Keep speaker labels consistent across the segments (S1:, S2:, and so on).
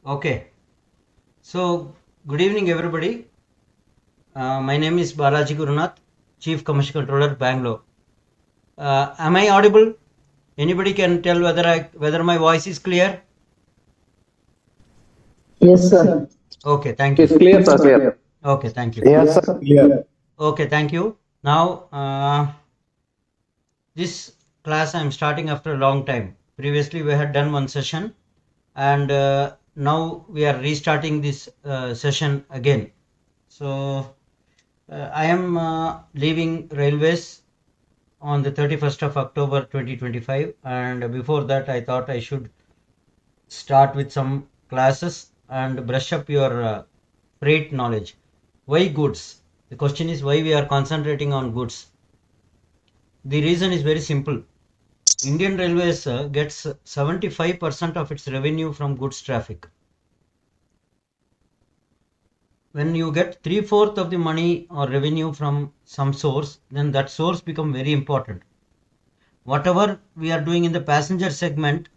S1: Okay, so good evening, everybody. My name is Balaji Gurunath, Chief Commercial Controller, Bangalore. Am I audible? Anybody can tell whether my voice is clear?
S2: Yes, sir.
S1: Okay, thank
S3: It's
S1: you.
S3: clear, sir, clear.
S1: Okay, thank you.
S3: Yes, sir.
S2: Clear.
S1: Okay, thank you. Now, this class I'm starting after a long time. Previously, we had done one session, and now we are restarting this session again. So, I am leaving railways on the 31st of October 2025, and before that I thought I should start with some classes and brush up your freight knowledge. Why goods? The question is why we are concentrating on goods. The reason is very simple. Indian Railways gets 75% of its revenue from goods traffic. When you get 3/4 of the money or revenue from some source, then that source becomes very important. Whatever we are doing in the passenger segment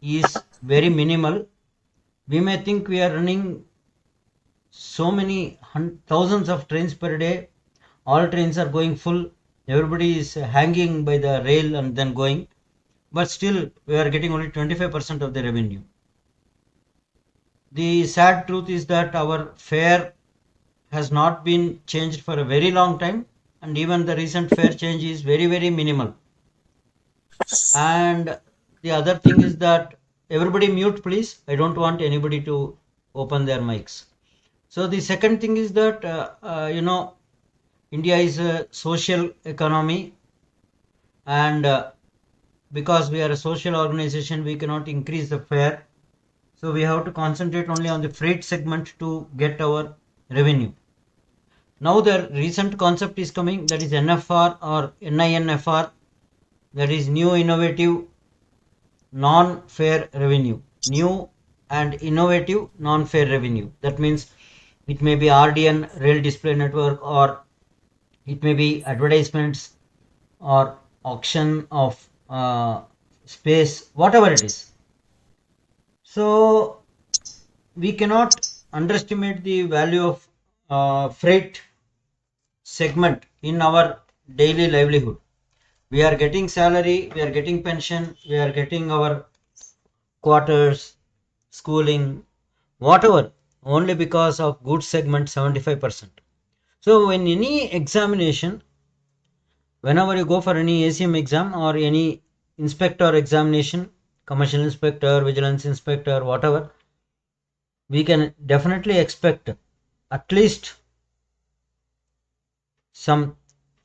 S1: is very minimal. We may think we are running so many thousands of trains per day. All trains are going full. Everybody is hanging by the rail and then going. But still, we are getting only 25% of the revenue. The sad truth is that our fare has not been changed for a very long time, and even the recent fare change is very, very minimal. And the other thing is that everybody mute, please. I don't want anybody to open their mics. So the second thing is that India is a social economy, and because we are a social organization, we cannot increase the fare. So we have to concentrate only on the freight segment to get our revenue. Now the recent concept is coming, that is NFR or NINFR, that is new innovative non-fare revenue. New and innovative non-fare revenue. That means it may be RDN, Rail Display Network, or it may be advertisements or auction of space, whatever it is. So we cannot underestimate the value of freight segment in our daily livelihood. We are getting salary, we are getting pension, we are getting our quarters, schooling, whatever, only because of goods segment 75%. So in any examination, whenever you go for any ACM exam or any inspector examination, commercial inspector, vigilance inspector, whatever, we can definitely expect at least some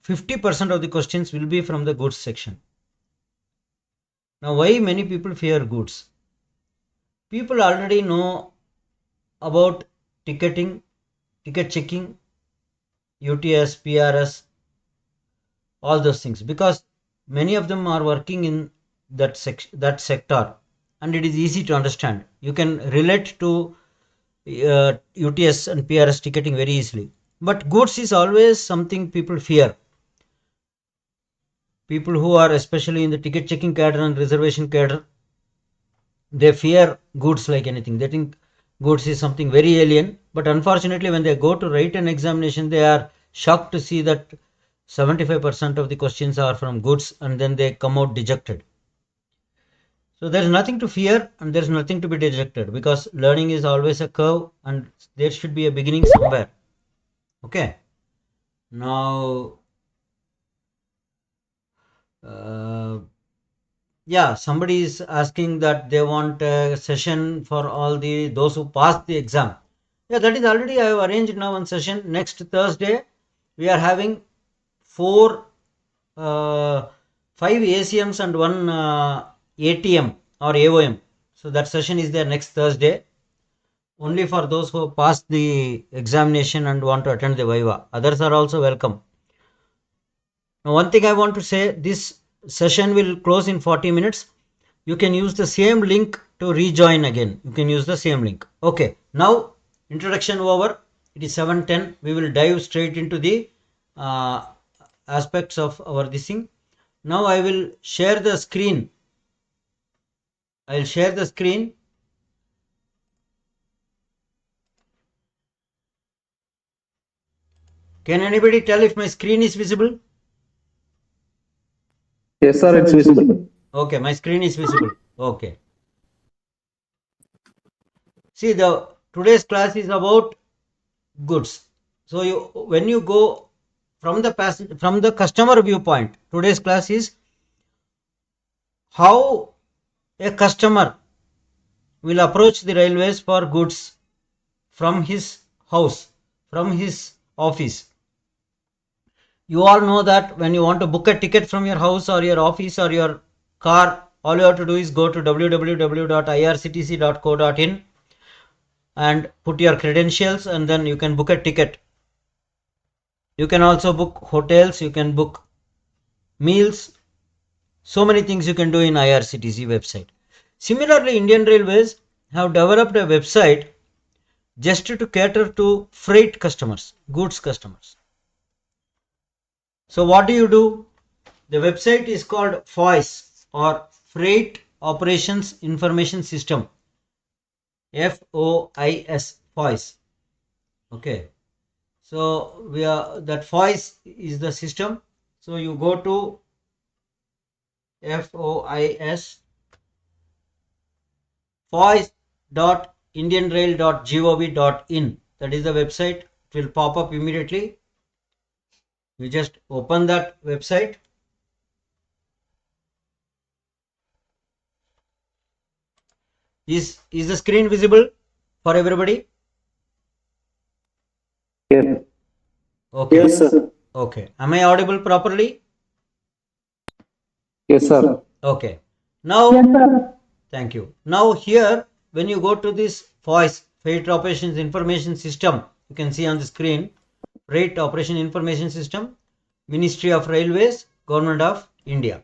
S1: 50% of the questions will be from the goods section. Now, why many people fear goods? People already know about ticketing, ticket checking, UTS, PRS, all those things, because many of them are working in that sector, and it is easy to understand. You can relate to UTS and PRS ticketing very easily. But goods is always something people fear. People who are especially in the ticket checking cadre and reservation cadre, they fear goods like anything. They think goods is something very alien. But unfortunately, when they go to write an examination, they are shocked to see that 75% of the questions are from goods, and then they come out dejected. So there is nothing to fear and there is nothing to be dejected, because learning is always a curve and there should be a beginning somewhere. Okay. Now, yeah, somebody is asking that they want a session for all those who passed the exam. Yeah, that is already I have arranged now one session. Next Thursday, we are having four, five ACMs and one ATM or AOM. So that session is there next Thursday. Only for those who passed the examination and want to attend the Viva. Others are also welcome. Now, one thing I want to say, this session will close in 40 minutes. You can use the same link to rejoin again. You can use the same link. Okay, now introduction over. It is 7:10. We will dive straight into the aspects of our this thing. Now I will share the screen. I will share the screen. Can anybody tell if my screen is visible?
S2: Yes, sir, it's visible.
S1: Okay, my screen is visible. Okay. See, the today's class is about goods. So you when you go from the customer viewpoint, today's class is how a customer will approach the railways for goods from his house, from his office. You all know that when you want to book a ticket from your house or your office or your car, all you have to do is go to www.irctc.co.in and put your credentials, and then you can book a ticket. You can also book hotels, you can book meals, so many things you can do in IRCTC website. Similarly, Indian Railways have developed a website just to cater to freight customers, goods customers. So what do? The website is called FOIS, or Freight Operations Information System. FOIS, FOIS. Okay. So that FOIS is the system. So you go to FOIS.indianrail.gov.in. That is the website. It will pop up immediately. You just open that website. Is the screen visible for everybody?
S2: Yes.
S1: Okay.
S2: Yes, sir.
S1: Okay. Am I audible properly?
S2: Yes, sir.
S1: Okay. Now,
S2: Yes, sir.
S1: thank you. Now here, when you go to this FOIS, Freight Operations Information System, you can see on the screen, Freight Operation Information System, Ministry of Railways, Government of India.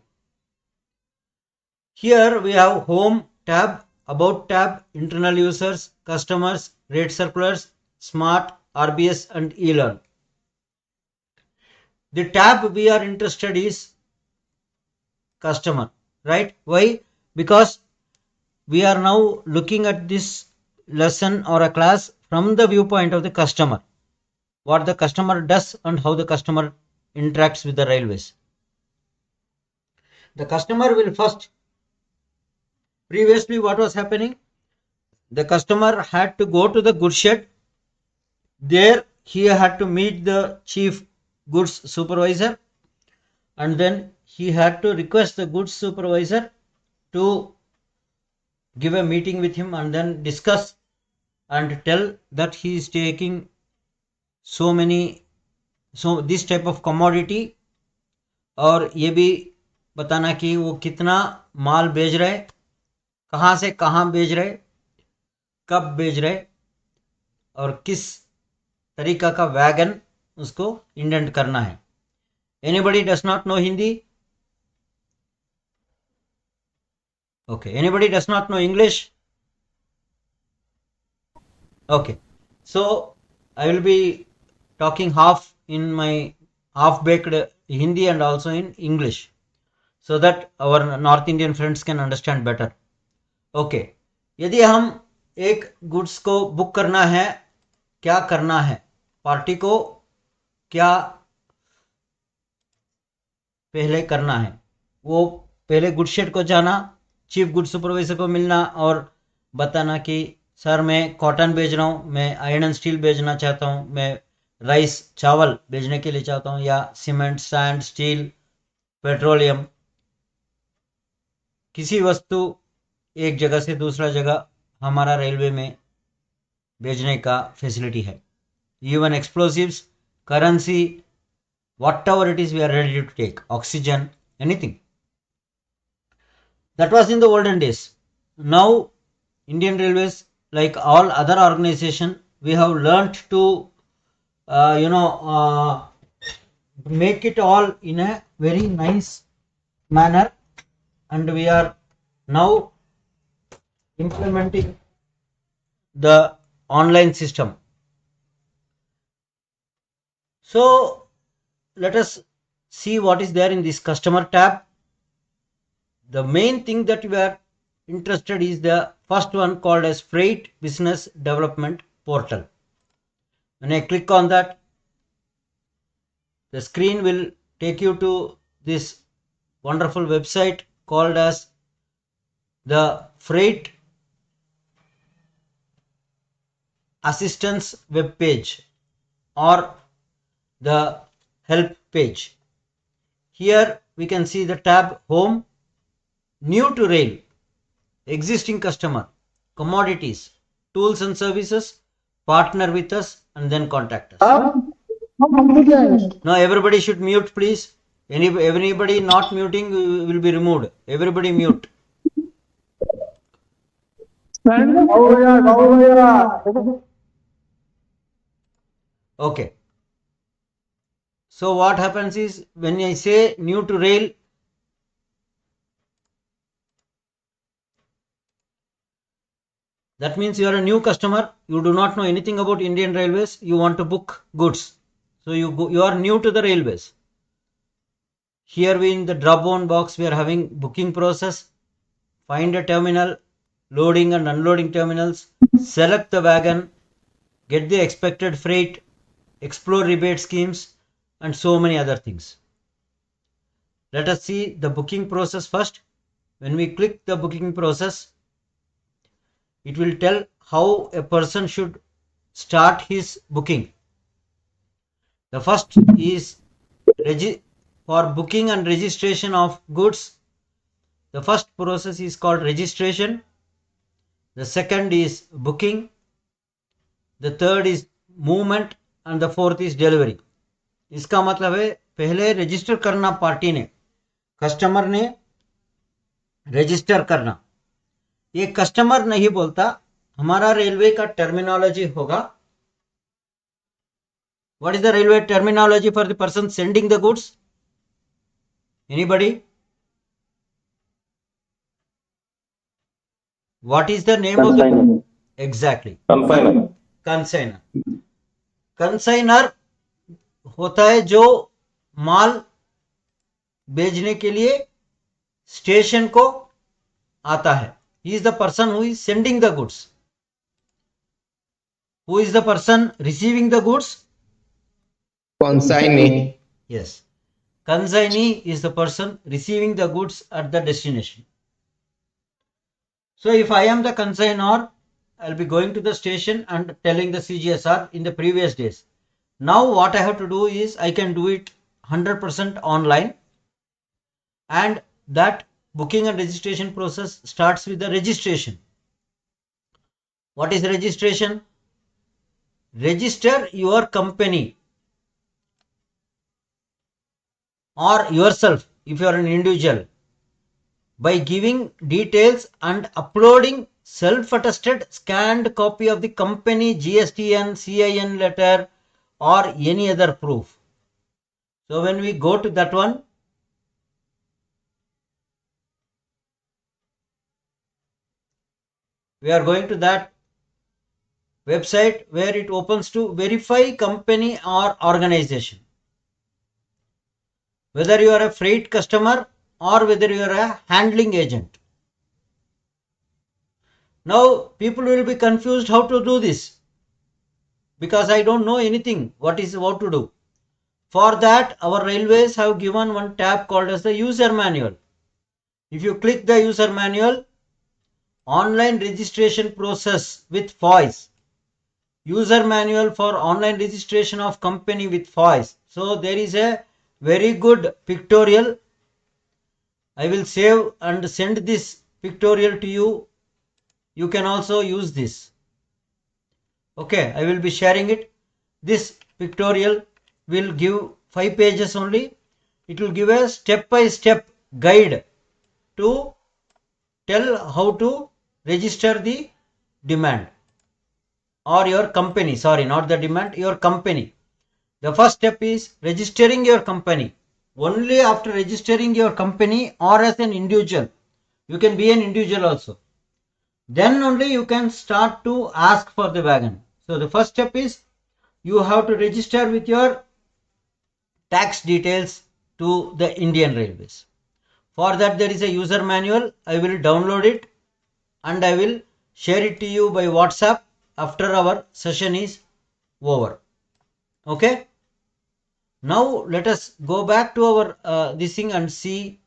S1: Here we have Home tab, About tab, Internal Users, Customers, Rate Circulars, Smart, RBS and eLearn. The tab we are interested is Customer, right? Why? Because we are now looking at this lesson or a class from the viewpoint of the customer, what the customer does and how the customer interacts with the railways. The customer will first, previously what was happening, the customer had to go to the goods shed. There he had to meet the chief goods supervisor, and then he had to request the goods supervisor to give a meeting with him and then discuss and tell that he is taking so many, so this type of commodity, और ये भी बताना कि वो कितना माल बेच रहे, कहाँ से कहाँ बेच रहे, कब बेच रहे, और किस तरीका का वैगन उसको इंडेंट करना है. Anybody does not know Hindi? Okay. Anybody does not know English? Okay, so I will be talking half in my half-baked Hindi and also in English, so that our North Indian friends can understand better. Okay, यदि हम एक goods को book करना है, क्या करना है, party को क्या पहले करना है? वो पहले गुड शेड को जाना, चीफ गुड सुपरवाइजर को मिलना और बताना कि सर मैं कॉटन बेच रहा हूँ, मैं आयरन एंड स्टील बेचना चाहता हूँ, मैं राइस चावल बेचने के लिए चाहता हूँ, या सीमेंट, सैंड, स्टील, पेट्रोलियम, किसी वस्तु एक जगह से दूसरा जगह हमारा रेलवे में भेजने का फैसिलिटी है. Even explosives, currency, whatever it is we are ready to take, oxygen, anything. That was in the olden days. Now Indian Railways, like all other organization, we have learnt to uh, you know uh, make it all in a very nice manner, and we are now implementing the online system. So let us see what is there in this customer tab. The main thing that we are interested is the first one, called as Freight Business Development Portal. When I click on that, the screen will take you to this wonderful website called as the Freight Assistance web page or the help page. Here we can see the tab Home, New to Rail, Existing Customer, Commodities, Tools and Services, Partner with us, and then Contact us. Now everybody should mute, please. Anybody not muting will be removed. Everybody mute. Okay. So what happens is, when I say new to rail, that means you are a new customer. You do not know anything about Indian Railways. You want to book goods. So you are new to the railways. Here in the drop down box we are having booking process, find a terminal, loading and unloading terminals, select the wagon, get the expected freight, explore rebate schemes, and so many other things. Let us see the booking process first. When we click the booking process, it will tell how a person should start his booking. The first is for booking and registration of goods. The first process is called registration. The second is booking. The third is movement and the fourth is delivery. इसका मतलब है पहले register करना party ने, customer ने register करना. ये customer नहीं बोलता, हमारा रेलवे का टर्मिनोलॉजी होगा. What is the railway terminology for the person sending the goods? Anybody? What is the name of the? Exactly.
S2: Consigner.
S1: Consigner. Consignor होता है जो माल भेजने के लिए स्टेशन को आता है. He is the person who is sending the goods. Who is the person receiving the goods?
S2: Consignee.
S1: Yes. Consignee is the person receiving the goods at the destination. So if I am the consignor, I'll be going to the station and telling the CGSR in the previous days. Now what I have to do is I can do it 100% online, and that booking and registration process starts with the registration. What is registration? Register your company or yourself if you are an individual by giving details and uploading self-attested scanned copy of the company GSTN, CIN letter or any other proof. So when we go to that one, we are going to that website where it opens to verify company or organization. Whether you are a freight customer or whether you are a handling agent. Now people will be confused how to do this, because I don't know anything what to do. For that, our railways have given one tab called as the user manual. If you click the user manual, online registration process with voice, user manual for online registration of company with voice. So there is a very good pictorial. I will save and send this pictorial to you. You can also use this. Okay, I will be sharing it. This pictorial will give 5 pages only. It will give a step-by-step guide to tell how to register the demand or your company. Sorry, not the demand, your company. The first step is registering your company. Only after registering your company or as an individual, you can be an individual also, then only you can start to ask for the wagon. So the first step is you have to register with your tax details to the Indian Railways. For that there is a user manual. I will download it and I will share it to you by WhatsApp after our session is over. Okay. Now let us go back to our this thing and see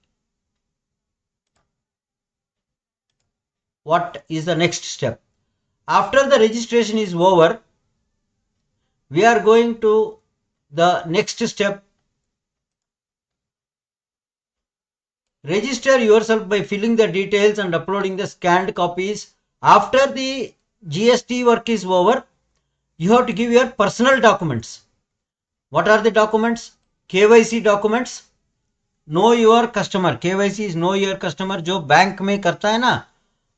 S1: what is the next step. After the registration is over, we are going to the next step. Register yourself by filling the details and uploading the scanned copies. After the GST work is over, you have to give your personal documents. What are the documents? KYC documents. Know your customer, KYC is know your customer, जो bank में करता है ना,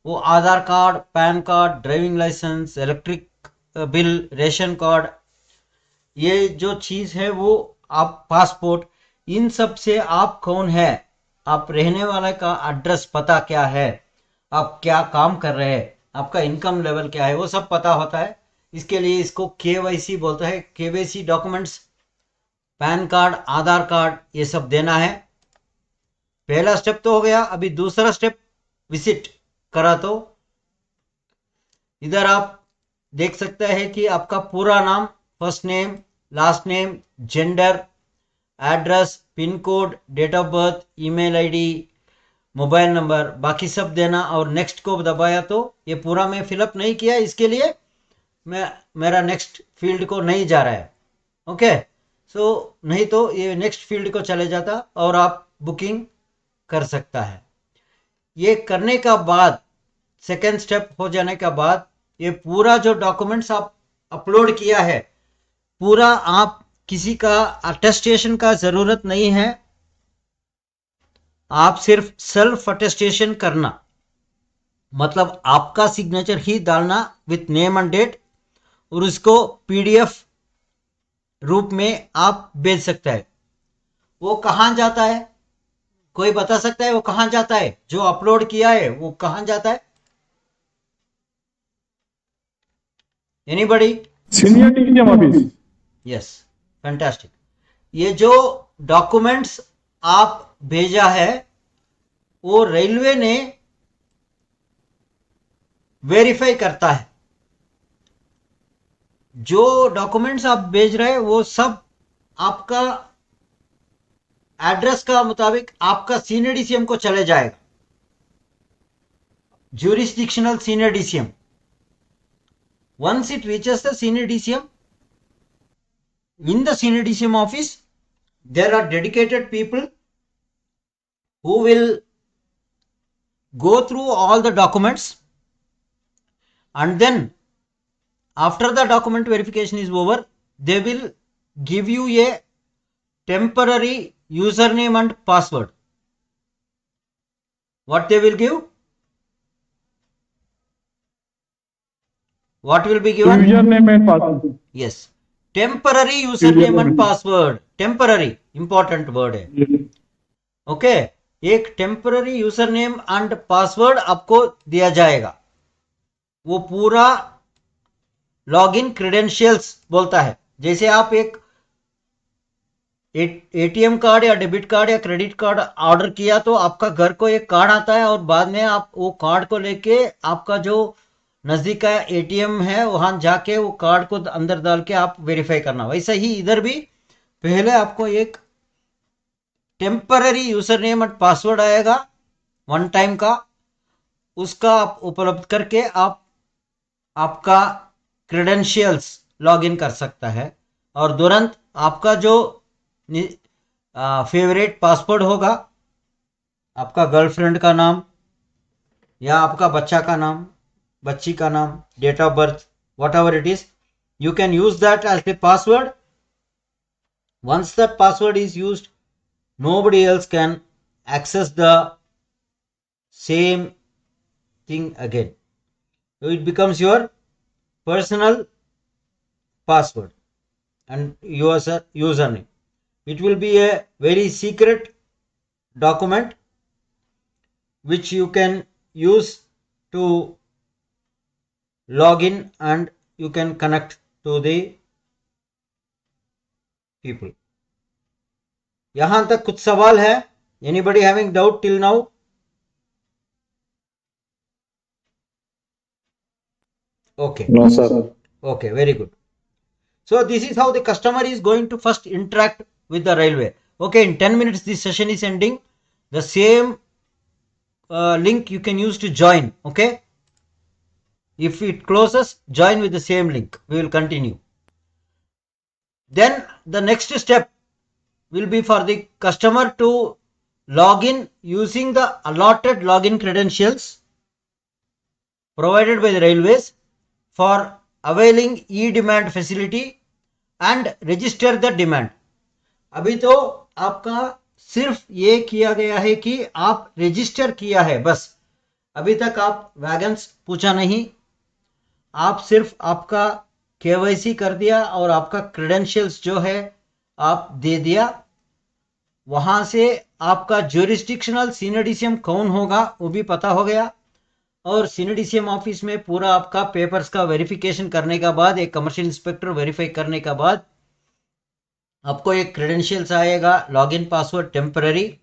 S1: वो Aadhaar card, PAN card, driving licence, electric bill, ration card, ये जो चीज है वो आप पासपोर्ट, इन सब से आप कौन है, आप रहने वाले का एड्रेस पता क्या है, आप क्या काम कर रहे हैं, आपका इनकम लेवल क्या है, वो सब पता होता है. इसके लिए इसको केवाईसी बोलता है. केवाईसी डॉक्यूमेंट्स, पैन कार्ड, आधार कार्ड, ये सब देना है. पहला स्टेप तो हो गया. अभी दूसरा स्टेप, विजिट करा. तो इधर आप देख सकते हैं कि आपका पूरा नाम, first name, last name, gender, address, pin code, date of birth, email ID, mobile number, बाकी सब देना. और नेक्स्ट को दबाया तो ये पूरा मैं फिलअप नहीं किया, इसके लिए मैं मेरा नेक्स्ट फील्ड को नहीं जा रहा है. ओके, सो नहीं तो ये नेक्स्ट फील्ड को चले जाता और आप बुकिंग कर सकता है. ये करने का बाद, सेकेंड स्टेप हो जाने के बाद, ये पूरा जो डॉक्यूमेंट्स आप अपलोड किया है, पूरा आप किसी का अटेस्टेशन का जरूरत नहीं है. आप सिर्फ सेल्फ अटेस्टेशन करना, मतलब आपका सिग्नेचर ही डालना विथ नेम एंड डेट, और उसको पीडीएफ रूप में आप भेज सकता है. वो कहां जाता है, कोई बता सकता है वो कहां जाता है? जो अपलोड किया है वो कहां जाता है? Anybody?
S3: Senior teacher office.
S1: Yes, fantastic. ये जो डॉक्यूमेंट्स आप भेजा है वो रेलवे ने वेरीफाई करता है. जो डॉक्यूमेंट्स आप भेज रहे हैं वो सब आपका एड्रेस का मुताबिक आपका सीनियर डीसीएम को चले जाएगा. Jurisdictional senior DCM. once it reaches the senior DCM, in the senior DCM office there are dedicated people who will go through all the documents, and then after the document verification is over, they will give you a temporary username and password. What they will give? What will be given?
S3: Username and password.
S1: Yes, temporary username and password. Temporary, important word है. Okay, एक temporary user name and password आपको दिया जाएगा. वो पूरा login credentials बोलता है. जैसे आप एक एटीएम कार्ड या डेबिट कार्ड या क्रेडिट कार्ड ऑर्डर किया तो आपका घर को एक कार्ड आता है और बाद में आप वो कार्ड को लेके आपका जो नजदीक का एटीएम है वहां जाके वो कार्ड को अंदर डाल के आप वेरीफाई करना. वैसा ही इधर भी पहले आपको एक temporary user name and password आएगा वन टाइम का, उसका आप उपलब्ध करके आप आपका क्रेडेंशियल्स लॉग इन कर सकता है और तुरंत आपका जो फेवरेट पासवर्ड होगा, आपका गर्लफ्रेंड का नाम या आपका बच्चा का नाम, बच्ची का नाम, date of birth, whatever it is, you can use that as the password. Once that password is used, nobody else can access the same thing again. So it becomes your personal password and your username. It will be a very secret document which you can use to log in and you can connect to the people. यहां तक कुछ सवाल है? Anybody having doubt till now? Okay.
S2: No, sir.
S1: Okay, very good. So this is how the customer is going to first interact with the railway. Okay, in 10 minutes this session is ending. The same link you can use to join. Okay, if it closes, join with the same link. We will continue. Then the next step will be for the customer to log in using the allotted login credentials provided by the railways for availing e-demand facility and register the demand. अभी तो आपका सिर्फ ये किया गया है कि आप रजिस्टर किया है बस. अभी तक आप वैगन्स पूछा नहीं, आप सिर्फ आपका केवाईसी कर दिया और आपका क्रेडेंशियल्स जो है आप दे दिया. वहां से आपका ज्यूरिस्डिक्शनल सीनियर कौन होगा वो भी पता हो गया, और सीनियर ऑफिस में पूरा आपका पेपर्स का वेरिफिकेशन करने का बाद, एक कमर्शियल इंस्पेक्टर वेरीफाई करने का बाद आपको एक क्रेडेंशियल्स आएगा, लॉगिन पासवर्ड टेम्पररी,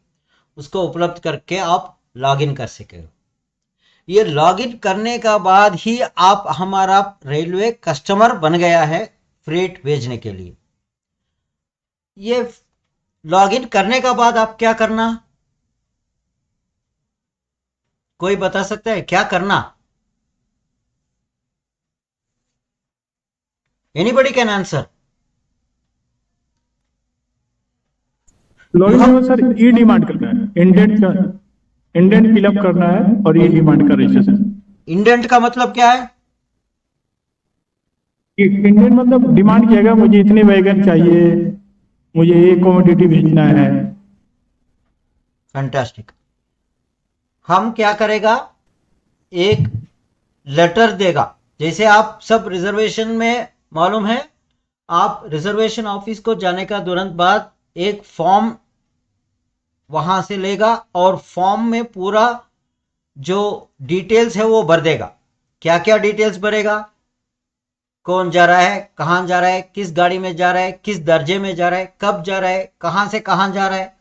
S1: उसको उपलब्ध करके आप लॉगिन कर सके. ये लॉगिन करने का बाद ही आप हमारा रेलवे कस्टमर बन गया है फ्रेट भेजने के लिए. ये लॉगिन करने का बाद आप क्या करना, कोई बता सकता है क्या करना? Anybody can answer.
S3: लॉगिन में सर ई डिमांड करना है, इंडेंट फिलअप करना है और ई डिमांड का रजिस्ट्रेशन.
S1: इंडेंट का मतलब क्या है?
S3: इंडेंट मतलब डिमांड किया गया मुझे इतने वैगन चाहिए, मुझे ये कमोडिटी भेजना है.
S1: फैंटास्टिक. हम क्या करेगा, एक लेटर देगा. जैसे आप सब रिजर्वेशन में मालूम है, आप रिजर्वेशन ऑफिस को जाने का तुरंत बाद एक फॉर्म वहां से लेगा और फॉर्म में पूरा जो डिटेल्स है वो भर देगा. क्या क्या डिटेल्स भरेगा? कौन जा रहा है, कहां जा रहा है, किस गाड़ी में जा रहा है, किस दर्जे में जा रहा है, कब जा रहा है, कहां से कहां जा रहा है,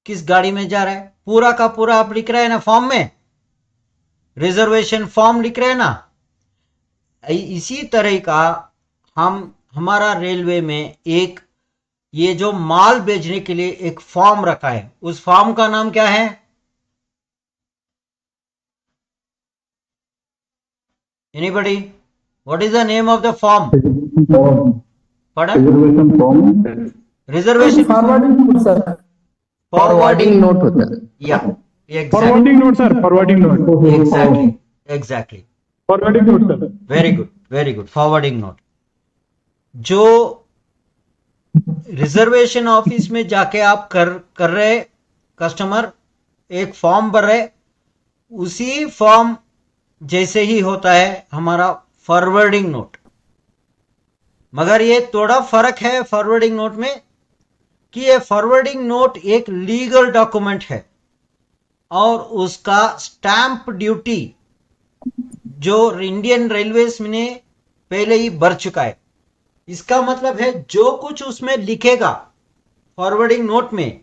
S1: किस गाड़ी में जा रहा है, पूरा का पूरा आप लिख रहे हैं ना फॉर्म में. रिजर्वेशन फॉर्म लिख रहे हैं ना. इसी तरह का हमारा रेलवे में एक ये जो माल भेजने के लिए एक फॉर्म रखा है, उस फॉर्म का नाम क्या है? Anybody, what is the name of the form?
S2: Reservation form.
S1: Reservation
S2: forwarding note होता है.
S1: या
S3: forwarding note sir, forwarding note.
S1: Exactly.
S3: Forwarding note sir.
S1: Very good. Forwarding note जो रिजर्वेशन ऑफिस में जाके आप कर रहे, कस्टमर एक फॉर्म भर रहे, उसी फॉर्म जैसे ही होता है हमारा फॉरवर्डिंग नोट. मगर ये थोड़ा फर्क है फॉरवर्डिंग नोट में कि ये फॉरवर्डिंग नोट एक लीगल डॉक्यूमेंट है और उसका स्टैंप ड्यूटी जो इंडियन रेलवेज ने पहले ही भर चुका है. इसका मतलब है जो कुछ उसमें लिखेगा फॉरवर्डिंग नोट में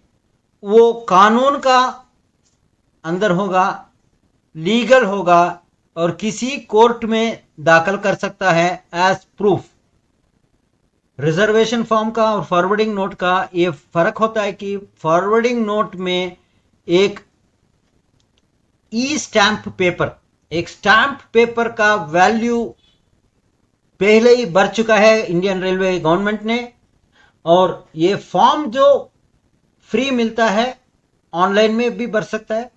S1: वो कानून का अंदर होगा, लीगल होगा और किसी कोर्ट में दाखिल कर सकता है एज प्रूफ. रिजर्वेशन फॉर्म का और फॉरवर्डिंग नोट का ये फर्क होता है कि फॉरवर्डिंग नोट में एक ई स्टैंप पेपर, एक स्टैंप पेपर का वैल्यू पहले ही भर चुका है इंडियन रेलवे गवर्नमेंट ने, और ये फॉर्म जो फ्री मिलता है ऑनलाइन में भी भर सकता है.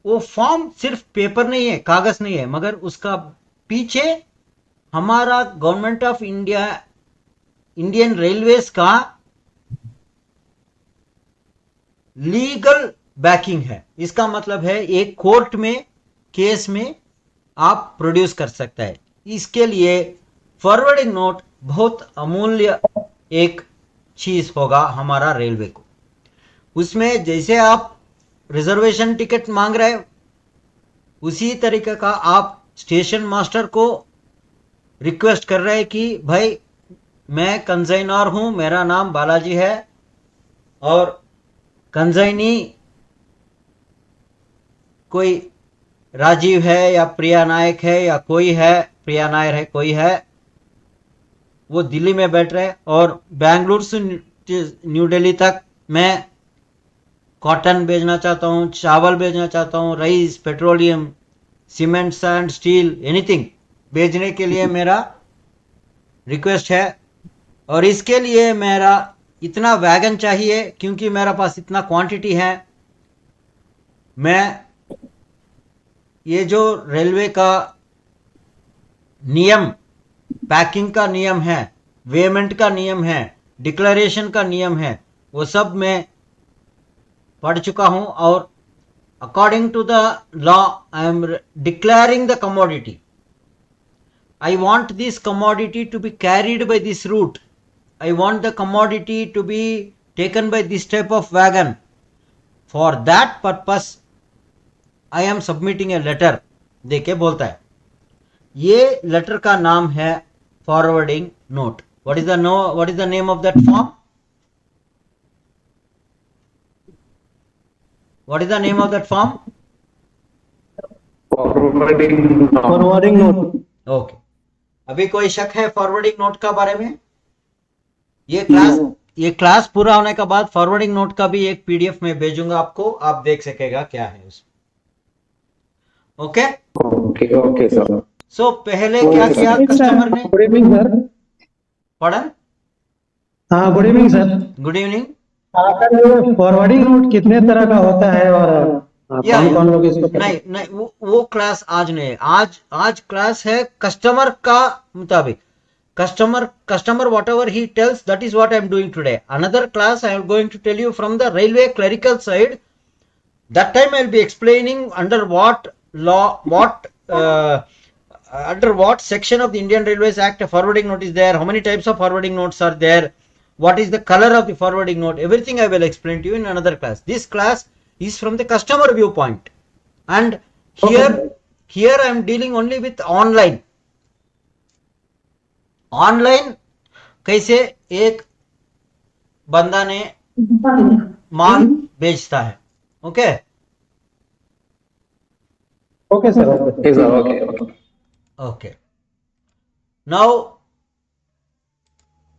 S1: वो फॉर्म सिर्फ पेपर नहीं है, कागज नहीं है, मगर उसका पीछे हमारा government of India, Indian railways का लीगल बैकिंग है. इसका मतलब है एक कोर्ट में केस में आप प्रोड्यूस कर सकता है. इसके लिए फॉरवर्डिंग नोट बहुत अमूल्य एक चीज होगा हमारा रेलवे को. उसमें जैसे आप रिजर्वेशन टिकट मांग रहे हो उसी तरीके का आप स्टेशन मास्टर को रिक्वेस्ट कर रहे हैं कि भाई मैं कंजाइनर हूं, मेरा नाम बालाजी है और कंजाइनी कोई राजीव है या प्रिया नायक है या कोई है, प्रिया नायर है, कोई है, वो दिल्ली में बैठ रहे और बेंगलुरु से न्यू दिल्ली तक मैं कॉटन भेजना चाहता हूँ, चावल भेजना चाहता हूँ, rice, petroleum, cement, sand, steel, anything भेजने के लिए मेरा रिक्वेस्ट है। और इसके लिए मेरा इतना वैगन चाहिए, क्योंकि मेरा पास इतना क्वांटिटी है। मैं ये जो रेलवे का नियम, पैकिंग का नियम है, वेमेंट का नियम है, डिक्लेरेशन का नियम है, वो सब मैं पढ़ चुका हूं। और according to the law I am declaring the commodity. I want this commodity to be carried by this route. I want the commodity to be taken by this type of wagon. For that purpose, I am submitting a letter. देखे बोलता है, ये letter का नाम है forwarding note. What is the name of that form? What is the name of that form?
S2: Forwarding note.
S1: Okay. अभी कोई शक है फॉरवर्डिंग नोट का बारे में? ये क्लास पूरा होने के बाद फॉरवर्डिंग नोट का भी एक पीडीएफ में भेजूंगा आपको, आप देख सकेगा क्या है उसमें। Okay
S2: okay okay sir.
S1: So पहले क्या किया कस्टमर ने?
S2: Good evening sir.
S1: पढ़ा?
S2: हाँ good evening sir.
S1: Good evening.
S2: Forwarding note कितने तरह का होता है और कौन कौन लोग इसको
S1: नहीं नहीं, वो क्लास आज नहीं है। आज क्लास है कस्टमर का मुताबिक। Customer whatever he tells, that is what I am doing today. Another class I am going to tell you from the railway clerical side. That time I will be explaining under what law, under what section of the Indian Railways Act a forwarding note is there, how many types of forwarding notes are there, what is the color of the forwarding note, everything I will explain to you in another class. This class is from the customer viewpoint, and here I am dealing only with online. Online कैसे एक बंदा ने माल बेचता है। Okay
S2: okay sir. Okay sir. Okay
S1: okay now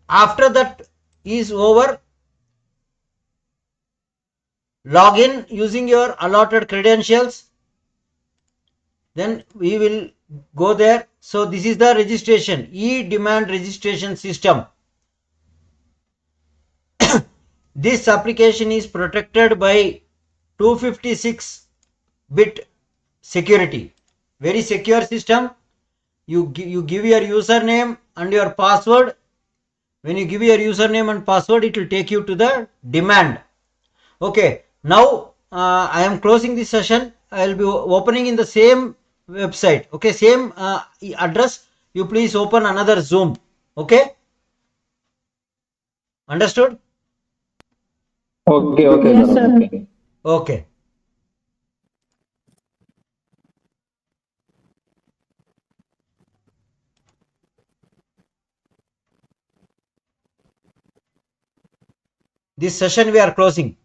S1: after that is over, log in using your allotted credentials, then we will go there. So this is the registration, e-demand registration system. This application is protected by 256-bit security, very secure system. You give your username and your password. When you give your username and password, it will take you to the demand. Okay, now I am closing this session. I will be opening in the same website. Okay, same address. You please open another Zoom. Okay, understood?
S2: Okay okay sir.
S1: Okay. This session we are closing.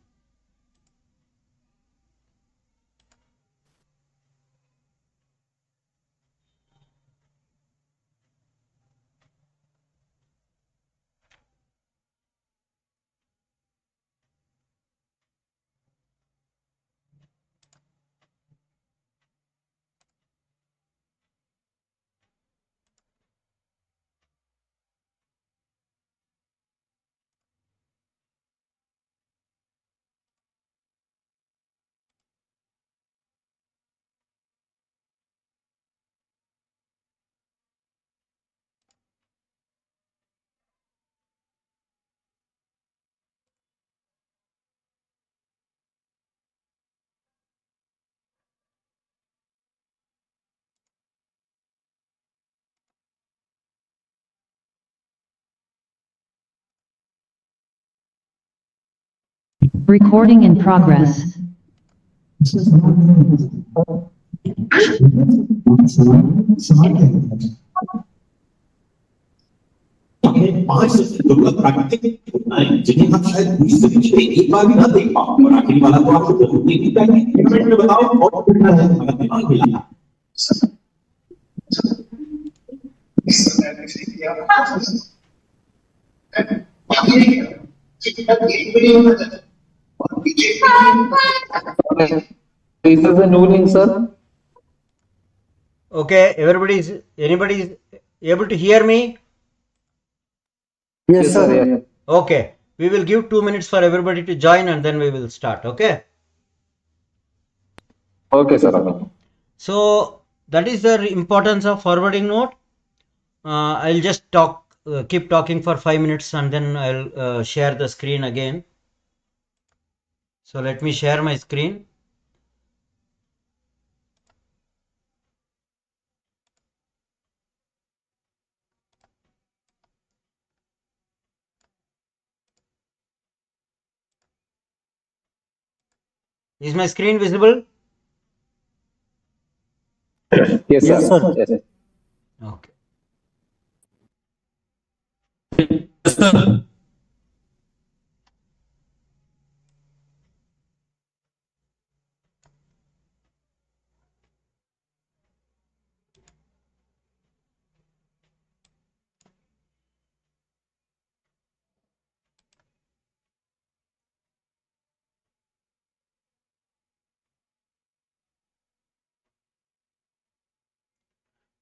S4: Recording in progress.
S5: पांच सबसे दुर्लभ प्राकृतिक घटनाएं जिन्हें हम शायद पूरी जिंदगी में एक बार भी ना देख पाओ, और आखिरी वाला तो आपको जरूर देखनी चाहिए। कमेंट में बताओ कौन घटना है हमारा दिमाग हिला।
S2: Is this a new link, sir?
S1: Okay, anybody is able to hear me?
S2: Yes, sir. Yeah.
S1: Okay, we will give 2 minutes for everybody to join and then we will start. Okay.
S2: Okay, sir.
S1: So that is the importance of forwarding note. I'll just keep talking for 5 minutes and then I'll share the screen again. So let me share my screen. Is my screen visible?
S2: Yes, sir. Yes.
S1: Okay.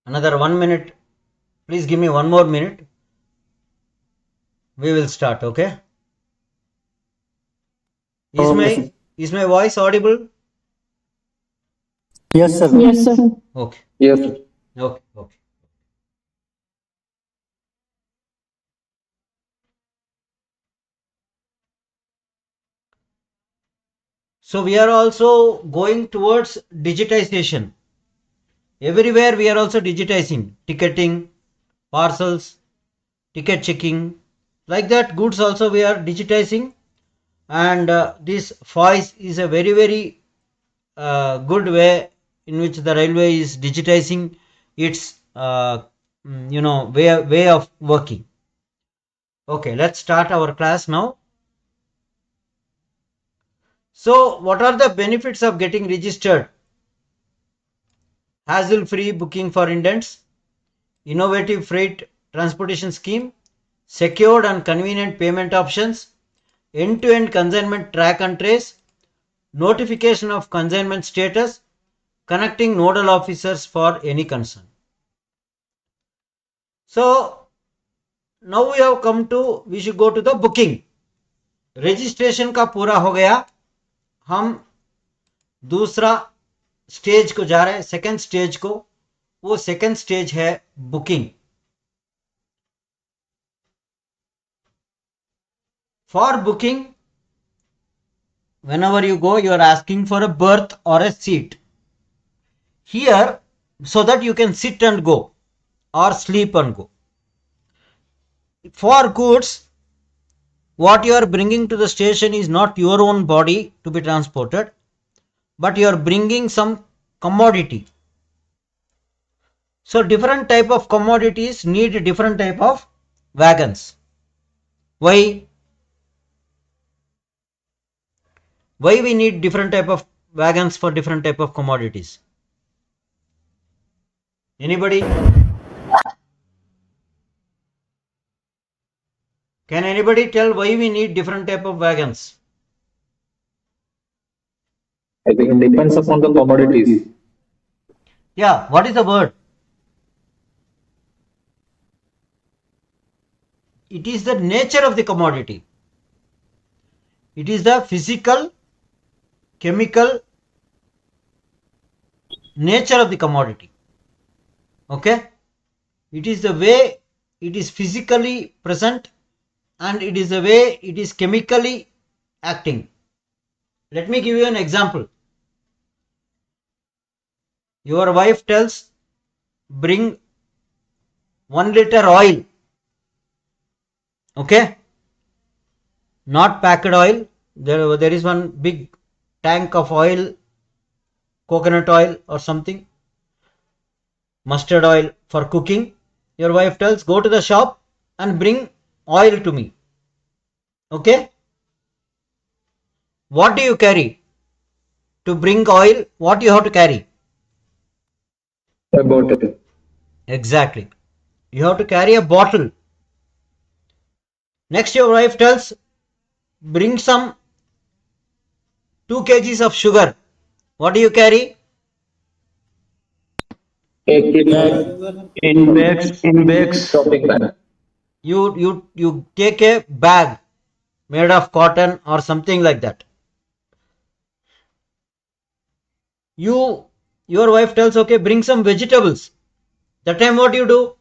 S1: Another 1 minute. Please give me one more minute. We will start. Okay. Is my voice audible?
S2: Yes, sir.
S1: Okay.
S2: Yes.
S1: Okay. Okay. So we are also going towards digitization. Everywhere we are also digitizing ticketing, parcels, ticket checking. Like that, goods also we are digitizing. And this voice is a very good way in which the railway is digitizing its way of working. Okay, let's start our class now. So what are the benefits of getting registered? Hassle free booking for indents, innovative freight transportation scheme, secured and convenient payment options, end-to-end consignment track and trace, notification of consignment status, connecting nodal officers for any concern. So now we should go to the booking. Registration का पूरा हो गया, हम दूसरा stage को जा रहे हैं, सेकेंड स्टेज को. वो सेकेंड स्टेज है booking. For booking, whenever you go, you are asking for a berth or a seat here, so that you can sit and go or sleep and go. For goods, what you are bringing to the station is not your own body to be transported, but you are bringing some commodity. So different type of commodities need different type of wagons. Why we need different type of wagons for different type of commodities? Anybody? Can anybody tell why we need different type of wagons?
S2: I think it depends upon the commodities.
S1: Yeah, what is the word? It is the nature of the commodity. It is the physical, chemical nature of the commodity. Okay? It is the way it is physically present and it is the way it is chemically acting. Let me give you an example. Your wife tells, bring 1 liter oil. Okay? Not packed oil. There is one big tank of oil, coconut oil or something, mustard oil for cooking. Your wife tells, go to the shop and bring oil to me. Okay? What do you carry? To bring oil, what you have to carry?
S2: A bottle.
S1: Exactly. You have to carry a bottle. Next, your wife tells, bring some 2 kgs of sugar, what do you carry?
S2: In bags.
S5: Shopping bag.
S1: You take a bag made of cotton or something like that. Your wife tells, okay, bring some vegetables. That time what you do?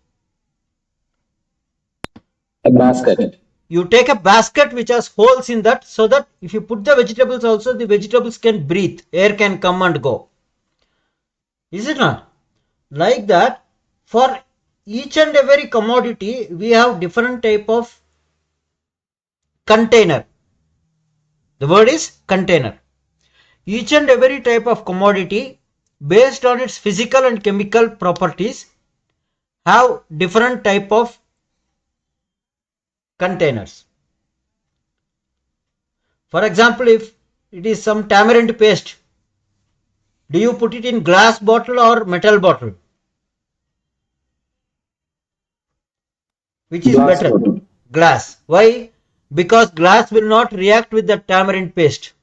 S5: A basket.
S1: You take a basket which has holes in that, so that if you put the vegetables also, the vegetables can breathe, air can come and go. Is it not? Like that, for each and every commodity, we have different type of container. The word is container. Each and every type of commodity, based on its physical and chemical properties, have different type of containers. For example, if it is some tamarind paste, do you put it in glass bottle or metal bottle? Which is
S5: Glass
S1: better?
S5: bottle.
S1: Glass. Why? Because glass will not react with the tamarind paste.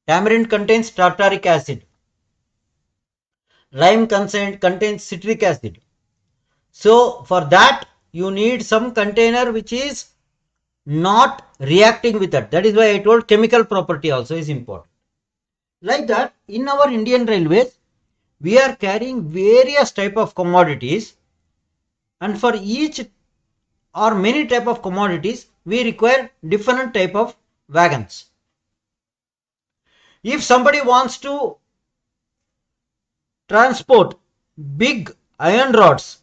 S1: Tamarind contains tartaric acid. Lime contains citric acid. So for that you need some container which is not reacting with that. That is why I told chemical property also is important. Like that, in our Indian Railways, we are carrying various type of commodities, and for each or many type of commodities we require different type of wagons. If somebody wants to transport big iron rods,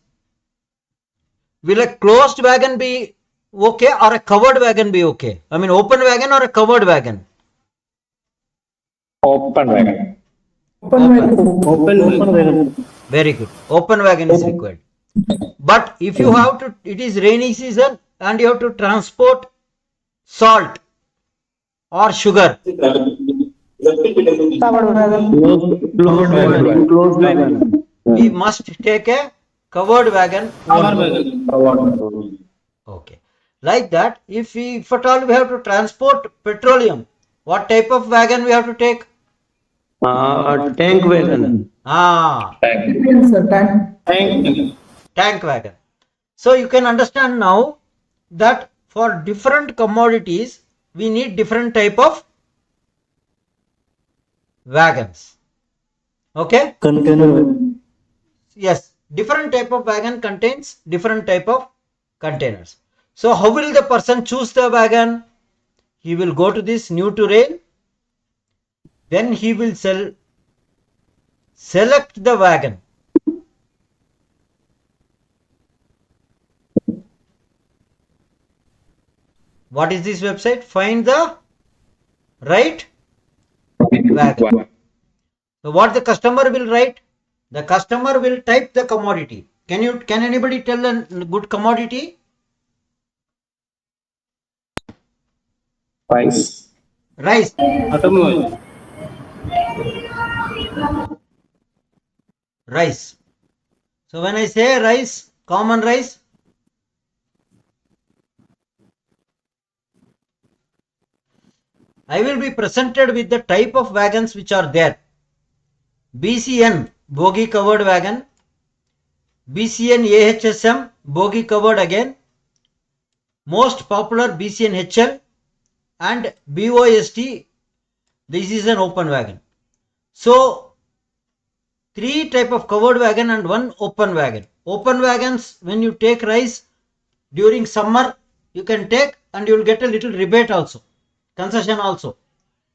S1: will a closed wagon be okay or a covered wagon be okay? I mean, open wagon or a covered wagon?
S5: Open wagon.
S2: Open.
S1: Very good. Open wagon is required. But if you have to, it is rainy season and you have to transport salt or sugar,
S2: Closed wagon.
S1: we must take a covered wagon only. Okay. Like that, if at all we have to transport petroleum, what type of wagon we have to take?
S2: Tank wagon.
S1: Tank wagon. So you can understand now that for different commodities we need different type of wagons. Okay?
S2: Container.
S1: Yes, different type of wagon contains different type of containers. So how will the person choose the wagon? He will go to this new to rail, then he will select the wagon. What is this website? Find the right wagon. So what the customer will write? The customer will type the commodity. Can anybody tell a good commodity?
S5: Rice.
S1: Rice. Rice. So when I say rice, common rice, I will be presented with the type of wagons which are there. BCN, bogie covered wagon. BCN AHSM, bogie covered again. Most popular BCN HL and BOST, this is an open wagon. So 3 type of covered wagon and 1 open wagon. Open wagons, when you take rice during summer, you can take and you will get a little rebate also, concession also.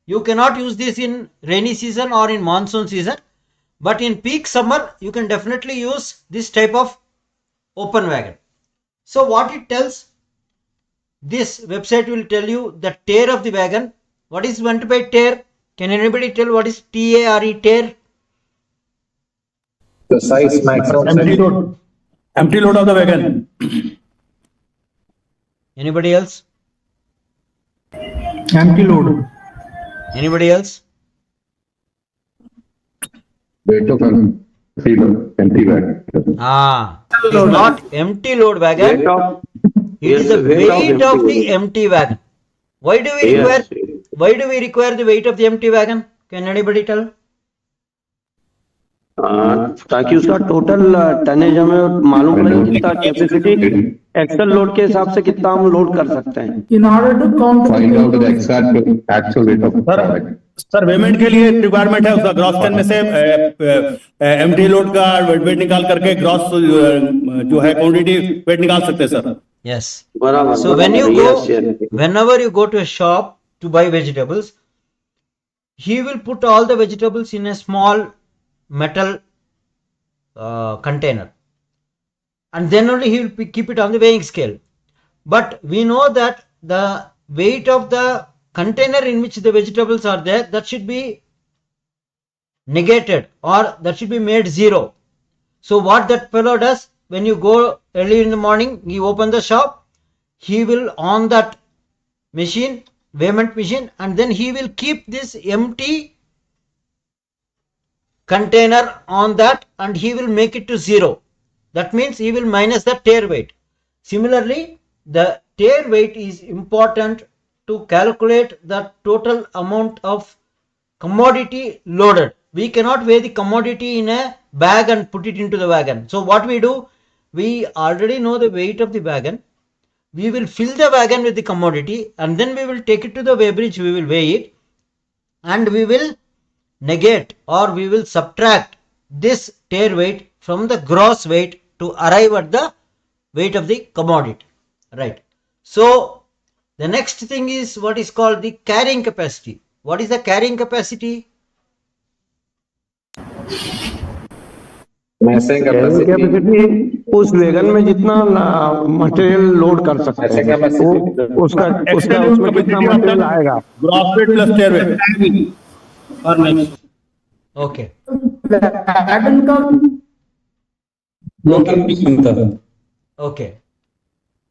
S1: You cannot use this in rainy season or in monsoon season, but in peak summer you can definitely use this type of open wagon. So what it tells, this website will tell you the tare of the wagon. What is meant by tare? Can anybody tell what is TARE, tare?
S5: The size maximum
S3: Empty
S5: size.
S3: load. Empty load of the wagon.
S1: Anybody else?
S3: Empty load.
S1: Anybody else?
S5: Weight of empty wagon.
S1: It is not empty load wagon. It is the weight of the empty wagon. Why do we require?
S5: Yes.
S1: Why do we require the weight of the empty wagon? Can anybody tell?
S6: ताकि उसका total tonnage हमें मालूम पड़े कितना capacity axle load के हिसाब से कितना हम लोड कर सकते हैं.
S7: In order to count
S8: Find out the exact actual weight of the product.
S9: Sir payment के लिए रिक्वायरमेंट है उसका ग्रॉस 10 में से एमटी लोड का वेट निकाल करके ग्रॉस जो है क्वांटिटी वेट निकाल सकते हैं सर.
S1: Yes.
S6: बराबर.
S1: So when you go,
S6: Yes, yes.
S1: whenever you go to a shop to buy vegetables, he will put all the vegetables in a small metal container, and then only he will keep it on the weighing scale. But we know that the weight of the container in which the vegetables are there, that should be negated, or that should be made zero. So what that fellow does, when you go early in the morning, you open the shop, he will on that machine, weighment machine, and then he will keep this empty container on that, and he will make it to zero. That means he will minus the tare weight. Similarly, the tare weight is important to calculate the total amount of commodity loaded. We cannot weigh the commodity in a bag and put it into the wagon. So what we do, we already know the weight of the wagon. We will fill the wagon with the commodity, and then we will take it to the weigh bridge, we will weigh it, and we will negate, or we will subtract this tare weight from the gross weight to arrive at the weight of the commodity, right? So the next thing is what is called the carrying capacity. What is the carrying capacity?
S6: Capacity उस wagon में जितना material load कर सकते हैं उसका उसमें कितना material आएगा.
S9: ग्रॉस वेट प्लस टेयर वेट और नहीं.
S1: Okay.
S7: wagon का
S1: Okay.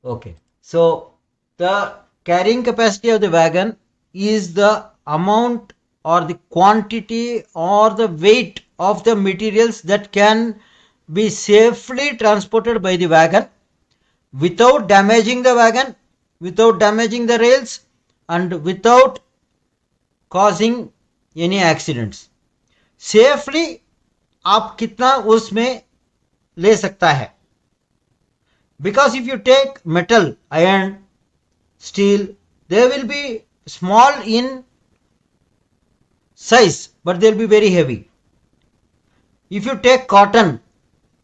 S1: Okay. So the carrying capacity of the wagon is the amount or the quantity or the weight of the materials that can be safely transported by the wagon without damaging the wagon, without damaging the rails, and without causing any accidents. Safely आप कितना उसमें ले सकता है. Because if you take metal, iron, steel, they will be small in size, but they will be very heavy. If you take cotton,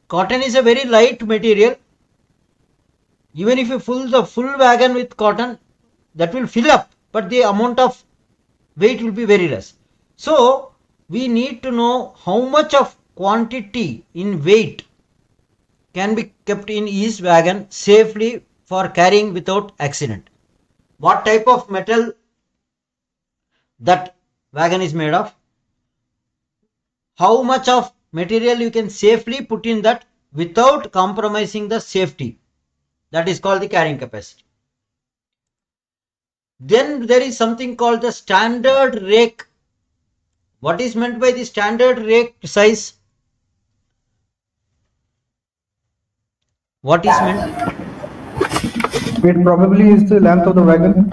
S1: cotton is a very light material. Even if you fill the full wagon with cotton, that will fill up, but the amount of weight will be very less. So we need to know how much of quantity in weight can be kept in each wagon safely for carrying without accident. What type of metal that wagon is made of? How much of material you can safely put in that without compromising the safety? That is called the carrying capacity. Then there is something called the standard rake. What is meant by the standard rake size? What is meant?
S2: It probably is the length of the wagon.